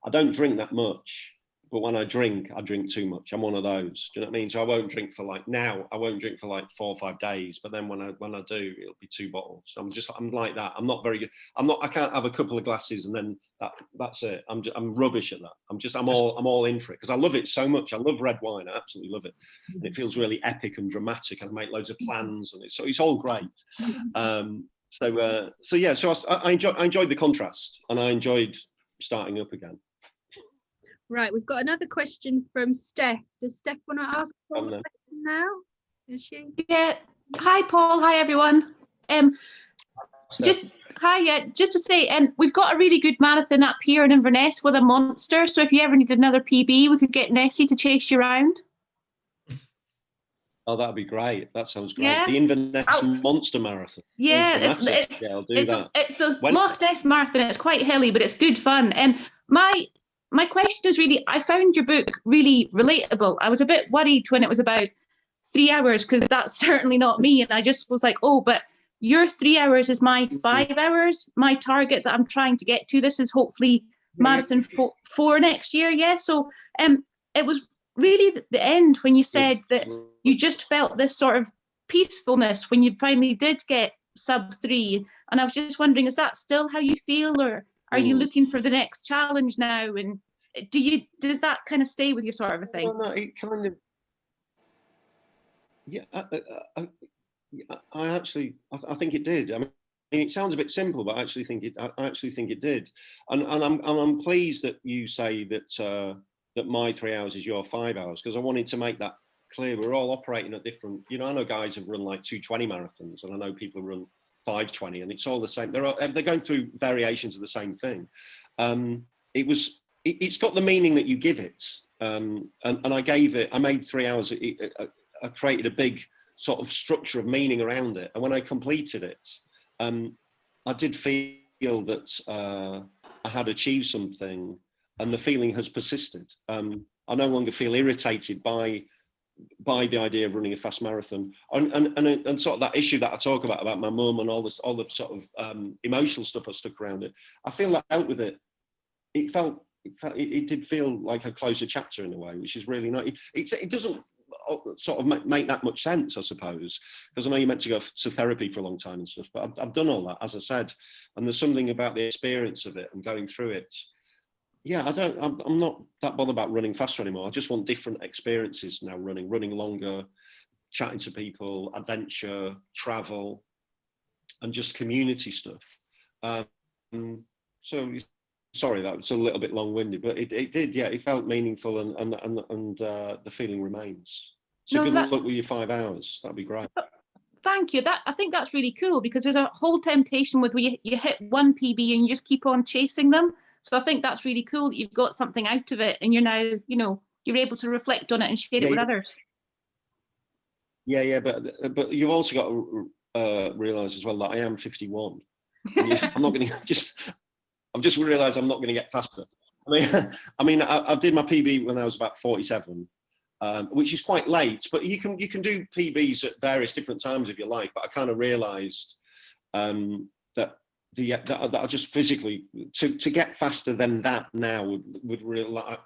I don't drink that much. But when I drink too much. I'm one of those. Do you know what I mean? So I won't drink for like 4 or 5 days. But then when I do, it'll be 2 bottles. I'm like that. I'm not very good. I can't have a couple of glasses and then that's it. I'm rubbish at that. I'm all in for it because I love it so much. I love red wine. I absolutely love it. And it feels really epic and dramatic. I make loads of plans and it's all great. So I enjoyed the contrast and I enjoyed starting up again. Right, we've got another question from Steph. Does Steph want to ask Paul a question now? Is she? Yeah. Hi, Paul. Hi, everyone. Just to say, we've got a really good marathon up here in Inverness with a monster. So if you ever need another PB, we could get Nessie to chase you around. Oh, that'd be great. That sounds great. Yeah. The Inverness Monster Marathon. Yeah, I'll do that. It's a Loch Ness Marathon. It's quite hilly, but it's good fun. My question is really, I found your book really relatable. I was a bit worried when it was about 3 hours because that's certainly not me. And I just was like, oh, but your 3 hours is my 5 hours, my target that I'm trying to get to. This is hopefully marathon 4 next year. Yeah. So it was really the end when you said that you just felt this sort of peacefulness when you finally did get sub-3. And I was just wondering, is that still how you feel, or are you looking for the next challenge now? And does that kind of stay with you, sort of a thing? Well, no, it kind of. Yeah, I think it did. I mean, it sounds a bit simple, but I actually think it did. And I'm pleased that you say that that my 3 hours is your 5 hours, because I wanted to make that clear. We're all operating at different. I know guys have run like 2:20 marathons, and I know people have run 5:20, and it's all the same. They're going through variations of the same thing. It's got the meaning that you give it, and I made 3 hours. I created a big sort of structure of meaning around it, and when I completed it, I did feel that I had achieved something, and the feeling has persisted. I no longer feel irritated by the idea of running a fast marathon, and sort of that issue that I talk about my mum and all the sort of emotional stuff I stuck around it. I feel that out with it. It did feel like a closer chapter in a way, which is really nice. It doesn't sort of make that much sense, I suppose, because I know you're meant to go to therapy for a long time and stuff, but I've done all that, as I said, and there's something about the experience of it and going through it. Yeah, I'm not that bothered about running faster anymore. I just want different experiences now, running longer, chatting to people, adventure, travel, and just community stuff. So sorry, that was a little bit long-winded, but it did, yeah, it felt meaningful, and the feeling remains. So good luck with your 5 hours. That'd be great. Thank you. I think that's really cool, because there's a whole temptation with where you hit one PB and you just keep on chasing them. So I think that's really cool that you've got something out of it, and you're now, you're able to reflect on it and share it with others. Yeah, but you've also got to realise as well that I am 51. I'm not going to I've just realised I'm not going to get faster. I mean, I did my PB when I was about 47, which is quite late. But you can do PBs at various different times of your life. But I kind of realised that I just physically to get faster than that now would rely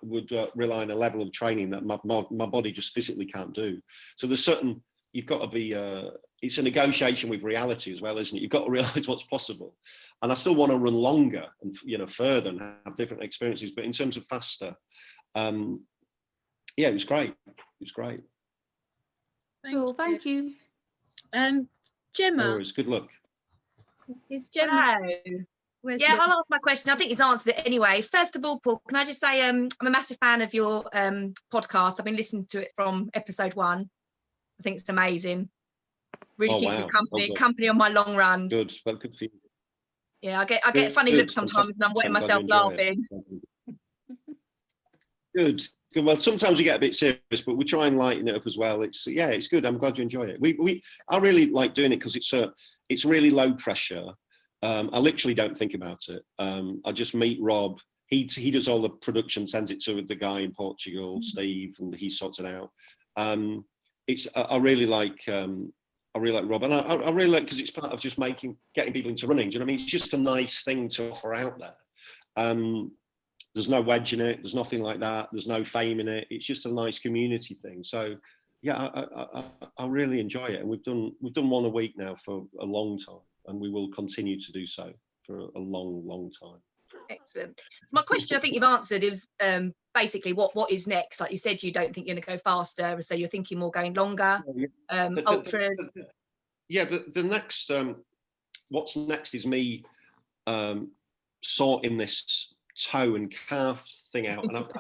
on a level of training that my body just physically can't do. So there's certain, you've got to be. It's a negotiation with reality as well, isn't it? You've got to realise what's possible. And I still want to run longer and further and have different experiences. But in terms of faster, yeah, it was great. It was great. Thank you. Gemma. No worries. Good luck. Is Gemma? Yeah, I'll ask my question. I think he's answered it anyway. First of all, Paul, can I just say I'm a massive fan of your podcast. I've been listening to it from episode 1. I think it's amazing. Really keeps me company on my long runs. Good. Well, good for you. Yeah, I get funny looks sometimes, and I'm wetting myself laughing. Good. Well, sometimes we get a bit serious, but we try and lighten it up as well. It's good. I'm glad you enjoy it. I really like doing it because it's really low pressure. I literally don't think about it. I just meet Rob. He does all the production, sends it to the guy in Portugal, Steve, and he sorts it out. I really like Rob, and I really like, because it's part of just getting people into running. Do you know what I mean? It's just a nice thing to offer out there. There's no wedge in it. There's nothing like that. There's no fame in it. It's just a nice community thing. So yeah, I really enjoy it, and we've done one a week now for a long time, and we will continue to do so for a long time. Excellent. So my question, I think you've answered, is basically what is next? Like you said, you don't think you're going to go faster, so you're thinking more going longer. Ultras. But the next, what's next is me sorting this toe and calf thing out, but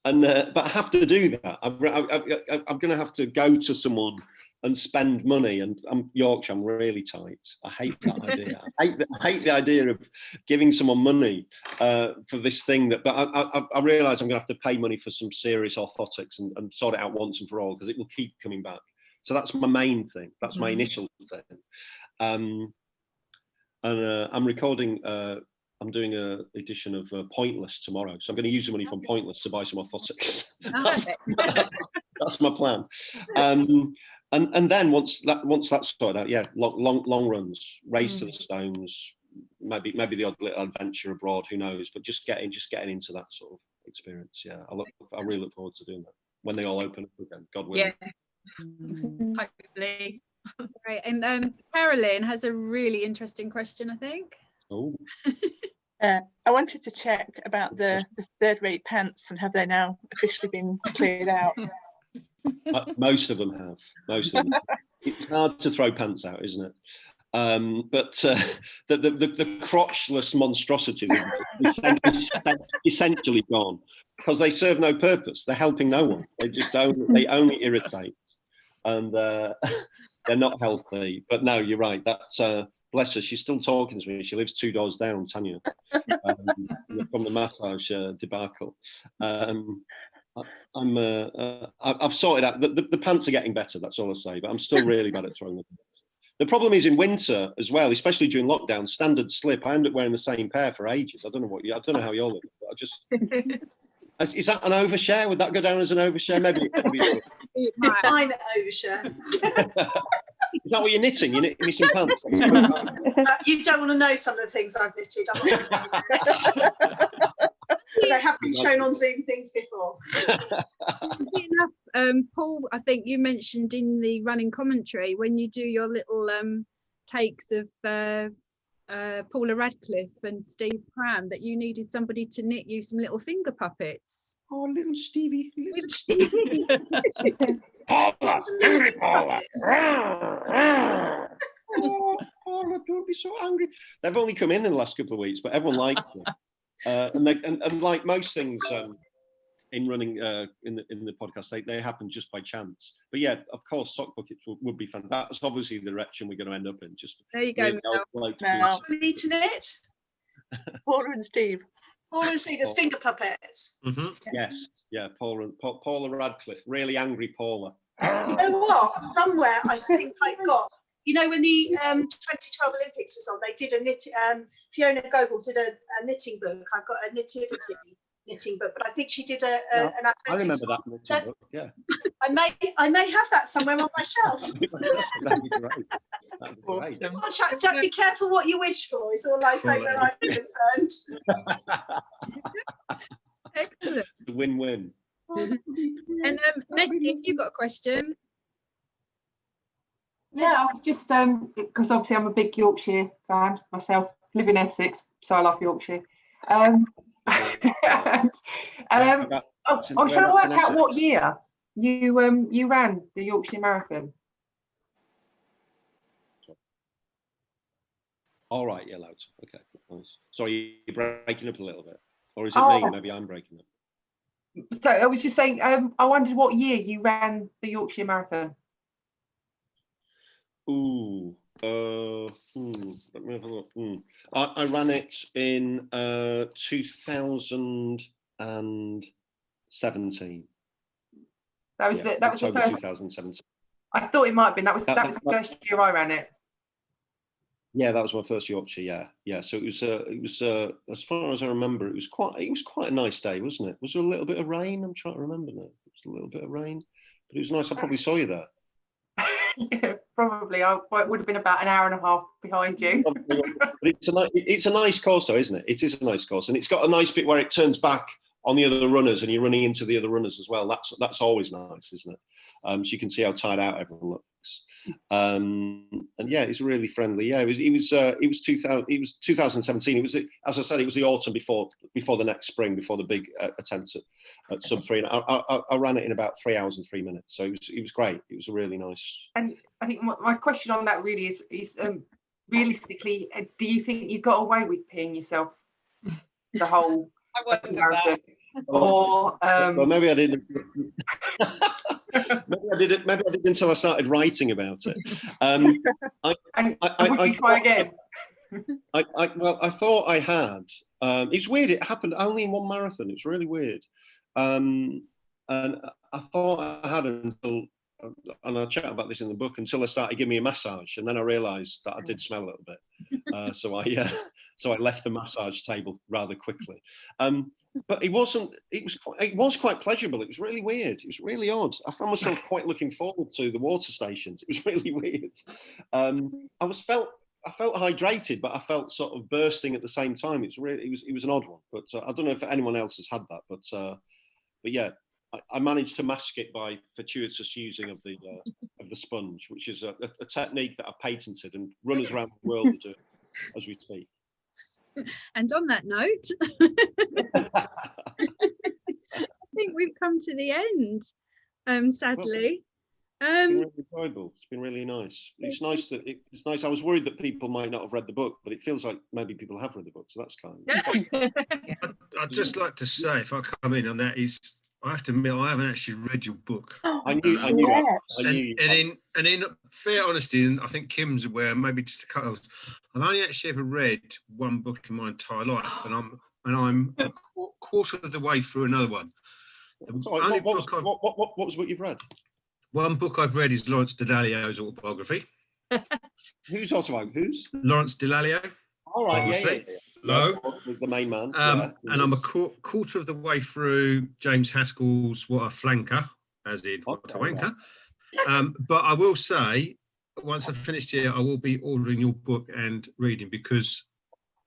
I have to do that. I'm going to have to go to someone and spend money, and I'm Yorkshire, I'm really tight. I hate that idea. I hate the idea of giving someone money for this thing but I realise I'm going to have to pay money for some serious orthotics and sort it out once and for all, because it will keep coming back. So that's my main thing. That's my initial thing. And I'm recording. I'm doing an edition of Pointless tomorrow, so I'm going to use the money from Pointless to buy some orthotics. That's my plan. And then once that's sorted out, yeah, long runs, race to the stones, maybe the odd little adventure abroad, who knows? But just getting into that sort of experience. Yeah, I really look forward to doing that when they all open up again, God willing. Yeah, hopefully. Right, and Carolyn has a really interesting question, I think. Oh. I wanted to check about the third-rate pants, and have they now officially been cleared out? Most of them have. It's hard to throw pants out, isn't it? But the crotchless monstrosities are essentially gone, because they serve no purpose. They're helping no one. They only irritate, and they're not healthy. But no, you're right. That's bless her, she's still talking to me. She lives 2 doors down, Tanya, from the massage debacle. I've sorted out, the pants are getting better, that's all I say, but I'm still really bad at throwing them. The problem is in winter as well, especially during lockdown, standard slip, I end up wearing the same pair for ages. I don't know how you're living, but I just... Is that an overshare? Would that go down as an overshare? Maybe Mine overshare. Is that what you're knitting? You're knitting me some pants? You don't want to know some of the things I've knitted. They have been shown on Zoom things before. Enough, Paul, I think you mentioned in the running commentary when you do your little takes of Paula Radcliffe and Steve Cram that you needed somebody to knit you some little finger puppets. Oh, little Stevie. Paula, Paula. Oh, Paula, don't be so angry. They've only come in the last couple of weeks, but everyone likes it. And like most things in running in the podcast, they happen just by chance. But yeah, of course, sock buckets would be fantastic. That's obviously the direction we're going to end up in. Just there you go. Now we need to knit. Paula and Steve. Paula and Steve as finger puppets. Mm-hmm. Yes, yeah, Paula Radcliffe, really angry Paula. You know what? Somewhere I think I got. You know, when the 2012 Olympics was on, they did a knit. Fiona Goebel did a knitting book. I've got a nativity knitting book, but I think she did an athletics. I remember that knitting book. Yeah. I may have that somewhere on my shelf. That'd be great. That'd be great. Awesome. Jack, be careful what you wish for. Is all I say where I'm concerned. Excellent. Win-win. And Nettie, have you got a question? Yeah, I was just because obviously I'm a big Yorkshire fan myself. Live in Essex, so I love Yorkshire. I was trying to work out what year you ran the Yorkshire Marathon. All right, yeah, loud. Okay, nice. Sorry, you're breaking up a little bit, or is it me? Maybe I'm breaking up. So I was just saying, I wondered what year you ran the Yorkshire Marathon. Ooh, let me have a look. I ran it in 2017. That was the first. 2017. I thought it might have been. That was the first year I ran it. Yeah, that was my first Yorkshire. Yeah. So it was as far as I remember, it was quite a nice day, wasn't it? Was there a little bit of rain? I'm trying to remember now. It was a little bit of rain, but it was nice. I probably saw you there. Yeah, probably. I would have been about an hour and a half behind you. It's a nice course, though, isn't it? It is a nice course, and it's got a nice bit where it turns back on the other runners, and you're running into the other runners as well. That's always nice, isn't it? So you can see how tired out everyone looks. And yeah, it's really friendly. Yeah, it was 2017. It was, as I said, it was the autumn before the next spring, before the big attempt at sub 3. And I ran it in about 3 hours and 3 minutes. So it was great. It was a really nice. And I think my question on that really is realistically, do you think you got away with peeing yourself the whole marathon? Or well, maybe I didn't. Maybe I did until I started writing about it. Would you try again? Well, I thought I had. It's weird. It happened only in one marathon. It's really weird. And I thought I had until, and I'll chat about this in the book, until I started giving me a massage, and then I realised that I did smell a little bit. So I left the massage table rather quickly. But it was quite pleasurable. It was really weird. It was really odd. I found myself quite looking forward to the water stations. It was really weird. I felt hydrated, but I felt sort of bursting at the same time. It was an odd one. But I don't know if anyone else has had that. But yeah, I managed to mask it by fortuitous using of the sponge, which is a technique that I patented, and runners around the world are doing as we speak. And on that note, I think we've come to the end, sadly. It's been really enjoyable. It's been really nice. It's nice. I was worried that people might not have read the book, but it feels like maybe people have read the book, so that's kind. I'd just like to say, if I come in on that, is I have to admit, I haven't actually read your book. I knew that. And in fair honesty, and I think Kim's aware, maybe just to cut off, I've only actually ever read one book in my entire life, and I'm a quarter of the way through another one. Sorry, what was what you've read? One book I've read is Lawrence Dallaglio's autobiography. Whose autobiography? Whose? Lawrence Dallaglio. All right, yeah. Low. The main man. And I'm a quarter of the way through James Haskell's What a Flanker, as in What a Wanker. But I will say, once I've finished here, I will be ordering your book and reading, because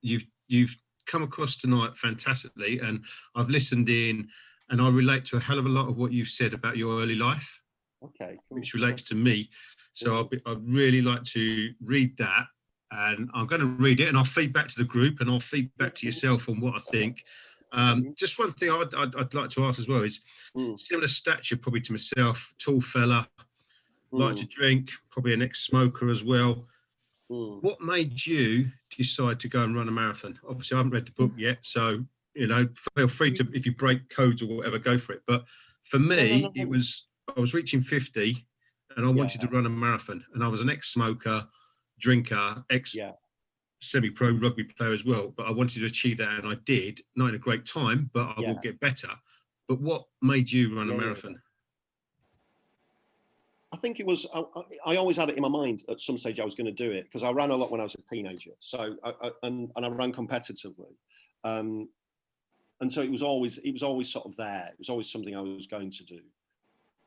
you've come across tonight fantastically, and I've listened in, and I relate to a hell of a lot of what you've said about your early life. Okay, cool. Which relates to me. So I'd really like to read that. And I'm going to read it, and I'll feed back to the group, and I'll feed back to yourself on what I think. Just one thing I'd like to ask as well is similar stature probably to myself, tall fella, like to drink, probably an ex-smoker as well. What made you decide to go and run a marathon? Obviously, I haven't read the book yet, so feel free to, if you break codes or whatever, go for it. But for me, it was, I was reaching 50, and I wanted to run a marathon, and I was an ex-smoker, drinker, semi-pro rugby player as well, but I wanted to achieve that, and I did. Not in a great time, but I will get better. But what made you run a marathon? I think it was, I always had it in my mind at some stage I was going to do it, because I ran a lot when I was a teenager. So I ran competitively, and so it was always sort of there. It was always something I was going to do.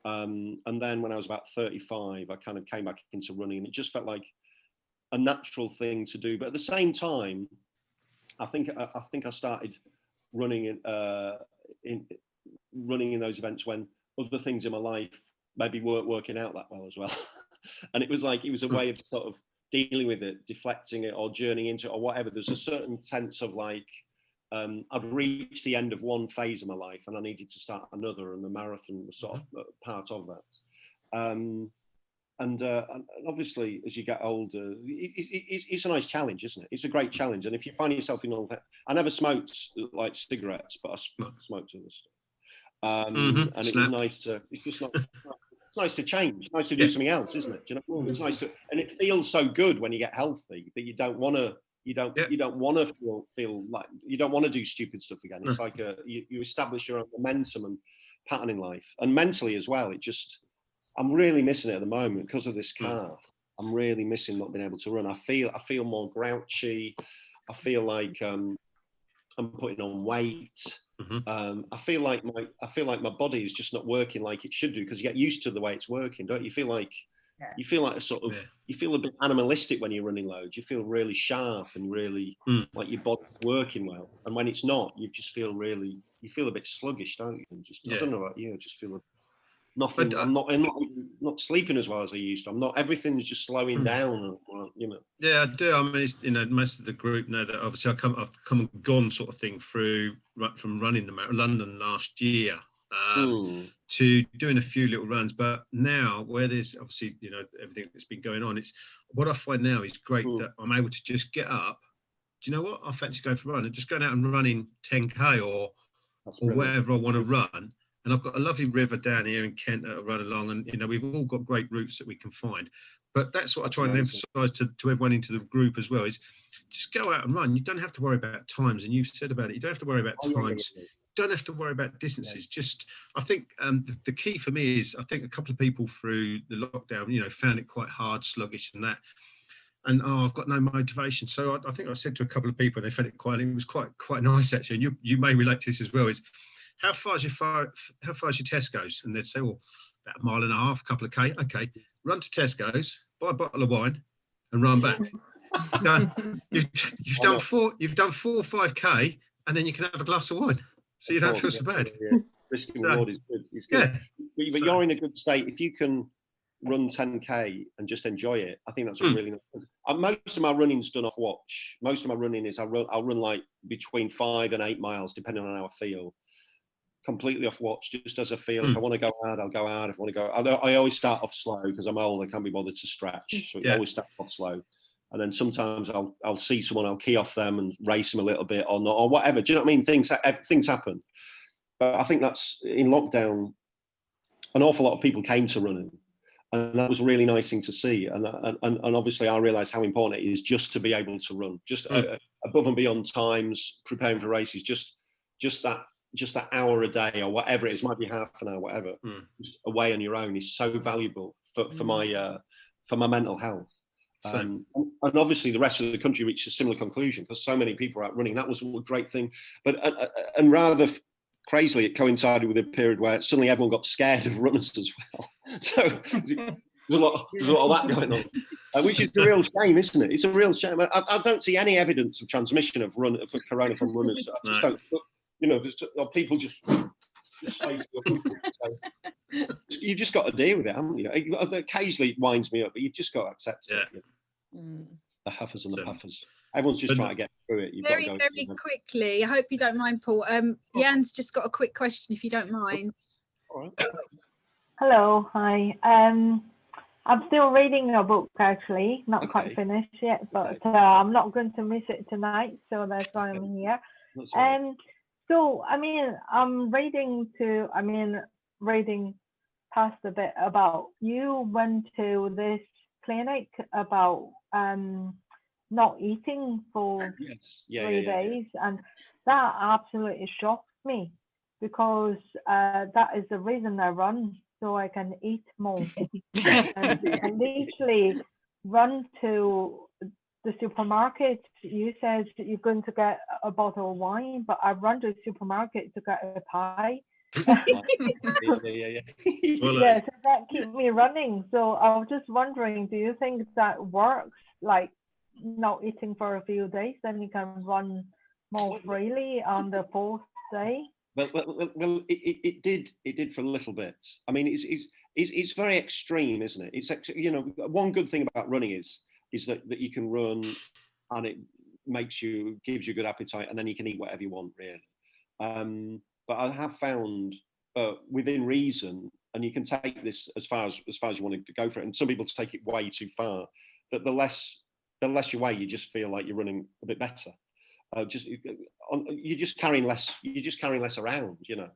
And then when I was about 35, I kind of came back into running, and it just felt like a natural thing to do. But at the same time, I think I started running in those events when other things in my life maybe weren't working out that well as well. And it was a way of sort of dealing with it, deflecting it, or journeying into it, or whatever. There's a certain sense of like, I've reached the end of one phase of my life, and I needed to start another, and the marathon was sort of part of that. And obviously, as you get older, it's a nice challenge, isn't it? It's a great challenge. And if you find yourself in all that, I never smoked like cigarettes, but I smoked other stuff. And it was nice to, it's nice to change, it's nice to do something else, isn't it? Do you know? It's nice to, and it feels so good when you get healthy that you don't want to, you don't want to feel like, you don't want to do stupid stuff again. It's like you establish your own momentum and pattern in life, and mentally as well. I'm really missing it at the moment because of this calf. I'm really missing not being able to run. I feel more grouchy. I feel like I'm putting on weight. I feel like my body is just not working like it should do, because you get used to the way it's working, don't you? You feel like a sort of, you feel a bit animalistic when you're running loads. You feel really sharp and really like your body's working well. And when it's not, you just feel you feel a bit sluggish, don't you? And just, I don't know about you, I just feel nothing. I'm not sleeping as well as I used to. Everything's just slowing down, you know. Yeah, I do. I mean, most of the group know that obviously I've come and gone sort of thing from running the London last year to doing a few little runs. But now, where there's obviously, everything that's been going on, it's what I find now is great that I'm able to just get up. Do you know what? I fancy going for a run and just going out and running 10K or wherever I want to run. And I've got a lovely river down here in Kent that I run along, and we've all got great routes that we can find. But that's what I try and emphasise to everyone into the group as well, is just go out and run. You don't have to worry about times, and you've said about it. You don't have to worry about times. You don't have to worry about distances. Just, I think the key for me is, I think a couple of people through the lockdown, found it quite hard, sluggish, and that. And I've got no motivation. So I think I said to a couple of people, and they found it it was quite nice actually. And you may relate to this as well. Is how far is your Tesco's? And they'd say, well, about a mile and a half, a couple of K. Okay, run to Tesco's, buy a bottle of wine, and run back. You've done 4 or 5K, and then you can have a glass of wine, so you don't feel so bad. Risk and reward is good. It's good. Yeah. But you're in a good state if you can run 10K and just enjoy it. I think that's really nice. Most of my running's done off watch. Most of my running is I'll run like between 5 and 8 miles, depending on how I feel. Completely off watch, just as I feel. If I want to go hard, I'll go hard. If I want to go, I always start off slow because I'm old. I can't be bothered to stretch, so I always start off slow. And then sometimes I'll see someone, I'll key off them and race them a little bit or not, or whatever. Do you know what I mean? Things happen. but I think that's in lockdown. An awful lot of people came to running, and that was a really nice thing to see. And obviously, I realised how important it is just to be able to run, just above and beyond times, preparing for races, just that hour a day or whatever it is, might be half an hour, whatever, just away on your own is so valuable for my mental health. And obviously the rest of the country reached a similar conclusion because so many people are out running. That was a great thing. But and rather crazily, it coincided with a period where suddenly everyone got scared of runners as well. So there's a lot of that going on, which is a real shame, isn't it? It's a real shame. I don't see any evidence of transmission of corona from runners. I just don't. You know, people just face you've just got to deal with it, haven't you? Occasionally it winds me up, but you've just got to accept it. The huffers and the puffers. Everyone's just trying to get through it. Very quickly. I hope you don't mind, Paul. Jan's just got a quick question, if you don't mind. All right. Hello, hi. I'm still reading a book, actually, not quite finished yet, but I'm not going to miss it tonight, so that's why I'm here. So, I mean, I'm reading past a bit about you went to this clinic about not eating for 3 days, and that absolutely shocked me because that is the reason I run, so I can eat more. And I literally run to the supermarket. You said you're going to get a bottle of wine, but I run to the supermarket to get a pie. So that keeps me running. So I was just wondering, do you think that works, like not eating for a few days, then you can run more freely on the fourth day? Well, it did for a little bit. I mean, it's very extreme, isn't it? It's, you know, one good thing about running is that you can run and it gives you good appetite, and then you can eat whatever you want, really. But I have found within reason, and you can take this as far as you want to go for it, and some people take it way too far, that the less you weigh, you just feel like you're running a bit better. You're just carrying less around, you know.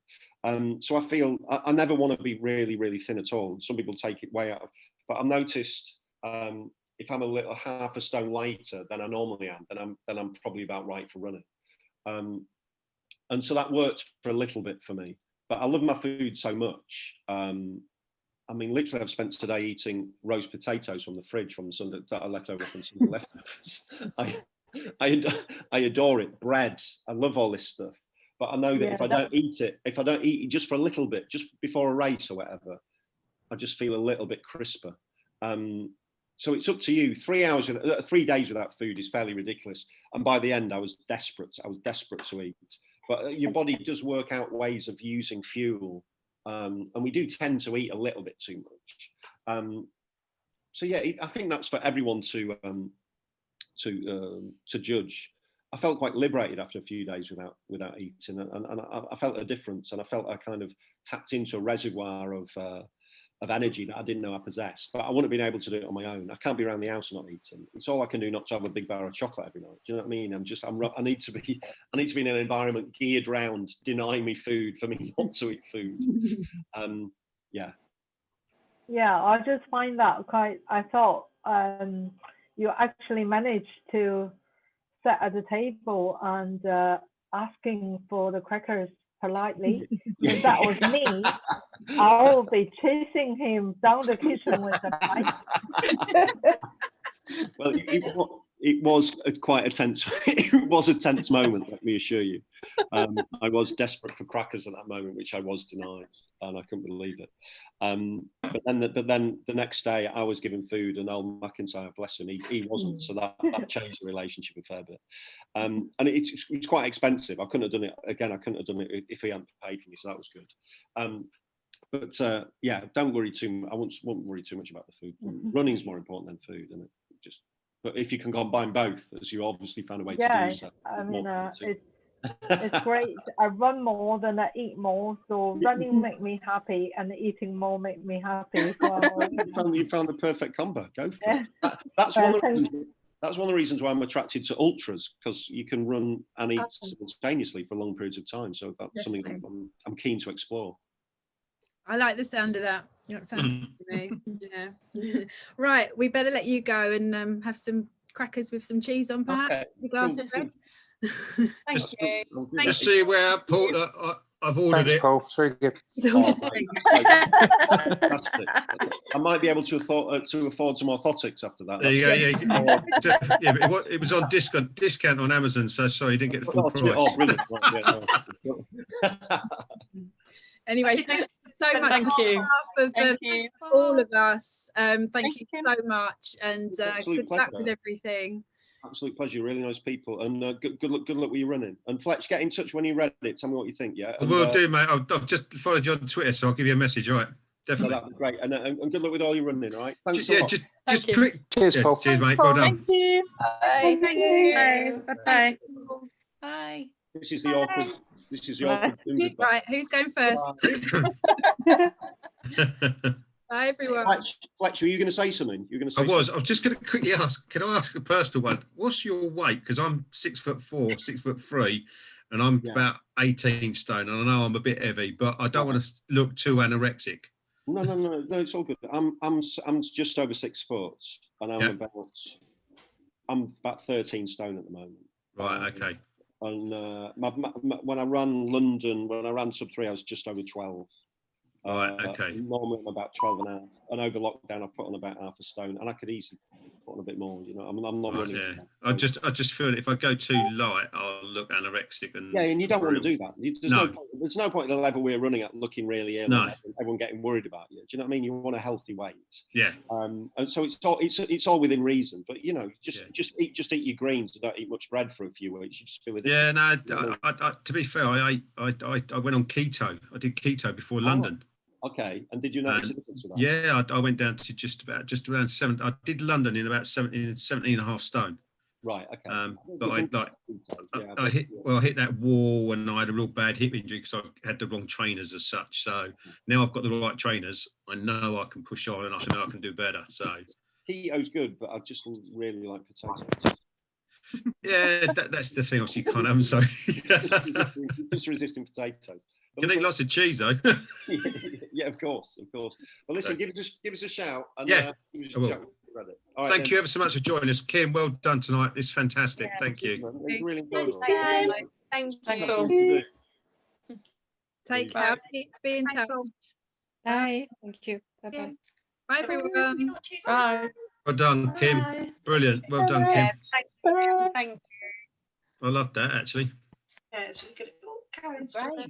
So I feel I never want to be really, really thin at all. Some people take it way out, but I've noticed if I'm a little half a stone lighter than I normally am, then I'm probably about right for running. And so that worked for a little bit for me. But I love my food so much. I mean, literally, I've spent today eating roast potatoes from the fridge from Sunday that I left over from Sunday leftovers. I adore it. Bread. I love all this stuff. But I know that if I don't eat it just for a little bit, just before a race or whatever, I just feel a little bit crisper. So it's up to you. 3 days without food is fairly ridiculous. And by the end, I was desperate. To eat. But your body does work out ways of using fuel. And we do tend to eat a little bit too much. So yeah, I think that's for everyone to judge. I felt quite liberated after a few days without eating, and I felt a difference, and I felt I kind of tapped into a reservoir of energy that I didn't know I possessed. But I wouldn't have been able to do it on my own. I can't be around the house and not eating. It's all I can do not to have a big bar of chocolate every night. Do you know what I mean? I need to be in an environment geared around denying me food for me not to eat food. Yeah, I just find that quite. I thought you actually managed to sit at the table and asking for the crackers politely. If that was me, I would be chasing him down the kitchen with a knife. Well, it was quite a tense. It was a tense moment, let me assure you. I was desperate for crackers at that moment, which I was denied, and I couldn't believe it. But then the next day, I was given food, and old McIntyre, bless him, he wasn't. So that changed the relationship a fair bit. And it's quite expensive. I couldn't have done it again. I couldn't have done it if he hadn't paid for me. So that was good. But yeah, don't worry too much. I won't worry too much about the food. Running's more important than food, isn't it? But if you can combine both, as you obviously found a way to do so. I mean, it's great. I run more than I eat more, so running make me happy, and eating more make me happy. So you found the perfect combo. Go for it. That's one of the reasons. that's one of the reasons why I'm attracted to ultras, because you can run and eat simultaneously for long periods of time. So that's something I'm keen to explore. I like the sound of that. That sounds good to me. Yeah. Right, we better let you go and have some crackers with some cheese on, perhaps. A glass of bread. Thank you. Let's see where Paul. I've ordered it. Paul. It's very good. Fantastic. I might be able to afford some orthotics after that. There you go. Yeah, but it was on discount on Amazon, so sorry, you didn't get the full price. Oh, brilliant. Right, yeah, Anyway, thank you so much. Thank you. On behalf of all of us, thank you so much, and good luck with everything. Absolute pleasure. Really nice people, and good luck with your running. And Fletch, get in touch when you read it. Tell me what you think. Yeah, I will do, mate. I've just followed you on Twitter, so I'll give you a message. All right, definitely. That'd be great. And good luck with all your running. All right. Thanks. Just quick. Cheers, Paul. Cheers, mate. Well done. Thank you. Bye. Thank you. Bye. Bye. This is the awkward. This is the awkward. Right, who's going first? Bye, everyone. Fletcher, are you going to say something? You're going to say. I was just going to quickly ask. Can I ask a personal one? What's your weight? Because I'm 6'4", 6'3", and I'm about 18 stone. And I know I'm a bit heavy, but I don't want to look too anorexic. No, it's all good. I'm just over 6 foot, and I'm about 13 stone at the moment. Right. Okay. And when I ran London, when I ran sub 3, I was just over 12. Right, okay. Normally I'm about 12 and a half, and over lockdown I put on about half a stone, and I could easily put on a bit more. You know, I'm not running. Yeah. I just feel that if I go too light, I'll look anorexic. And and you don't want to do that. There's no point at the level we're running at looking really ill. No. Everyone getting worried about you. Do you know what I mean? You want a healthy weight. Yeah. And so it's all within reason. But you know, just eat your greens and don't eat much bread for a few weeks. You just feel it. Yeah. No. To be fair, I went on keto. I did keto before London. Okay, and did you notice a difference with that? Yeah, I went down to just around 7. I did London in about 17 and a half stone. Right. Okay. But I hit that wall, and I had a real bad hip injury because I had the wrong trainers as such. So now I've got the right trainers. I know I can push on, and I know I can do better. So keto's good, but I just really like potatoes. Yeah, that's the thing. Obviously, you can't have them. So just resisting potatoes. You can eat lots of cheese, though. Yeah, of course. Well, listen, give us a shout. And, give us a shout. All right, thank you ever so much for joining us, Kim. Well done tonight. It's fantastic. Thank you. It's really enjoyable. Thank you. Take care. Be in touch. Bye. Thank you. Bye-bye. Bye, everyone. Bye. Well done, Kim. Bye. Brilliant. Well done, Kim. Thank you. I loved that, actually. Yeah, it's really good. Karen's still there.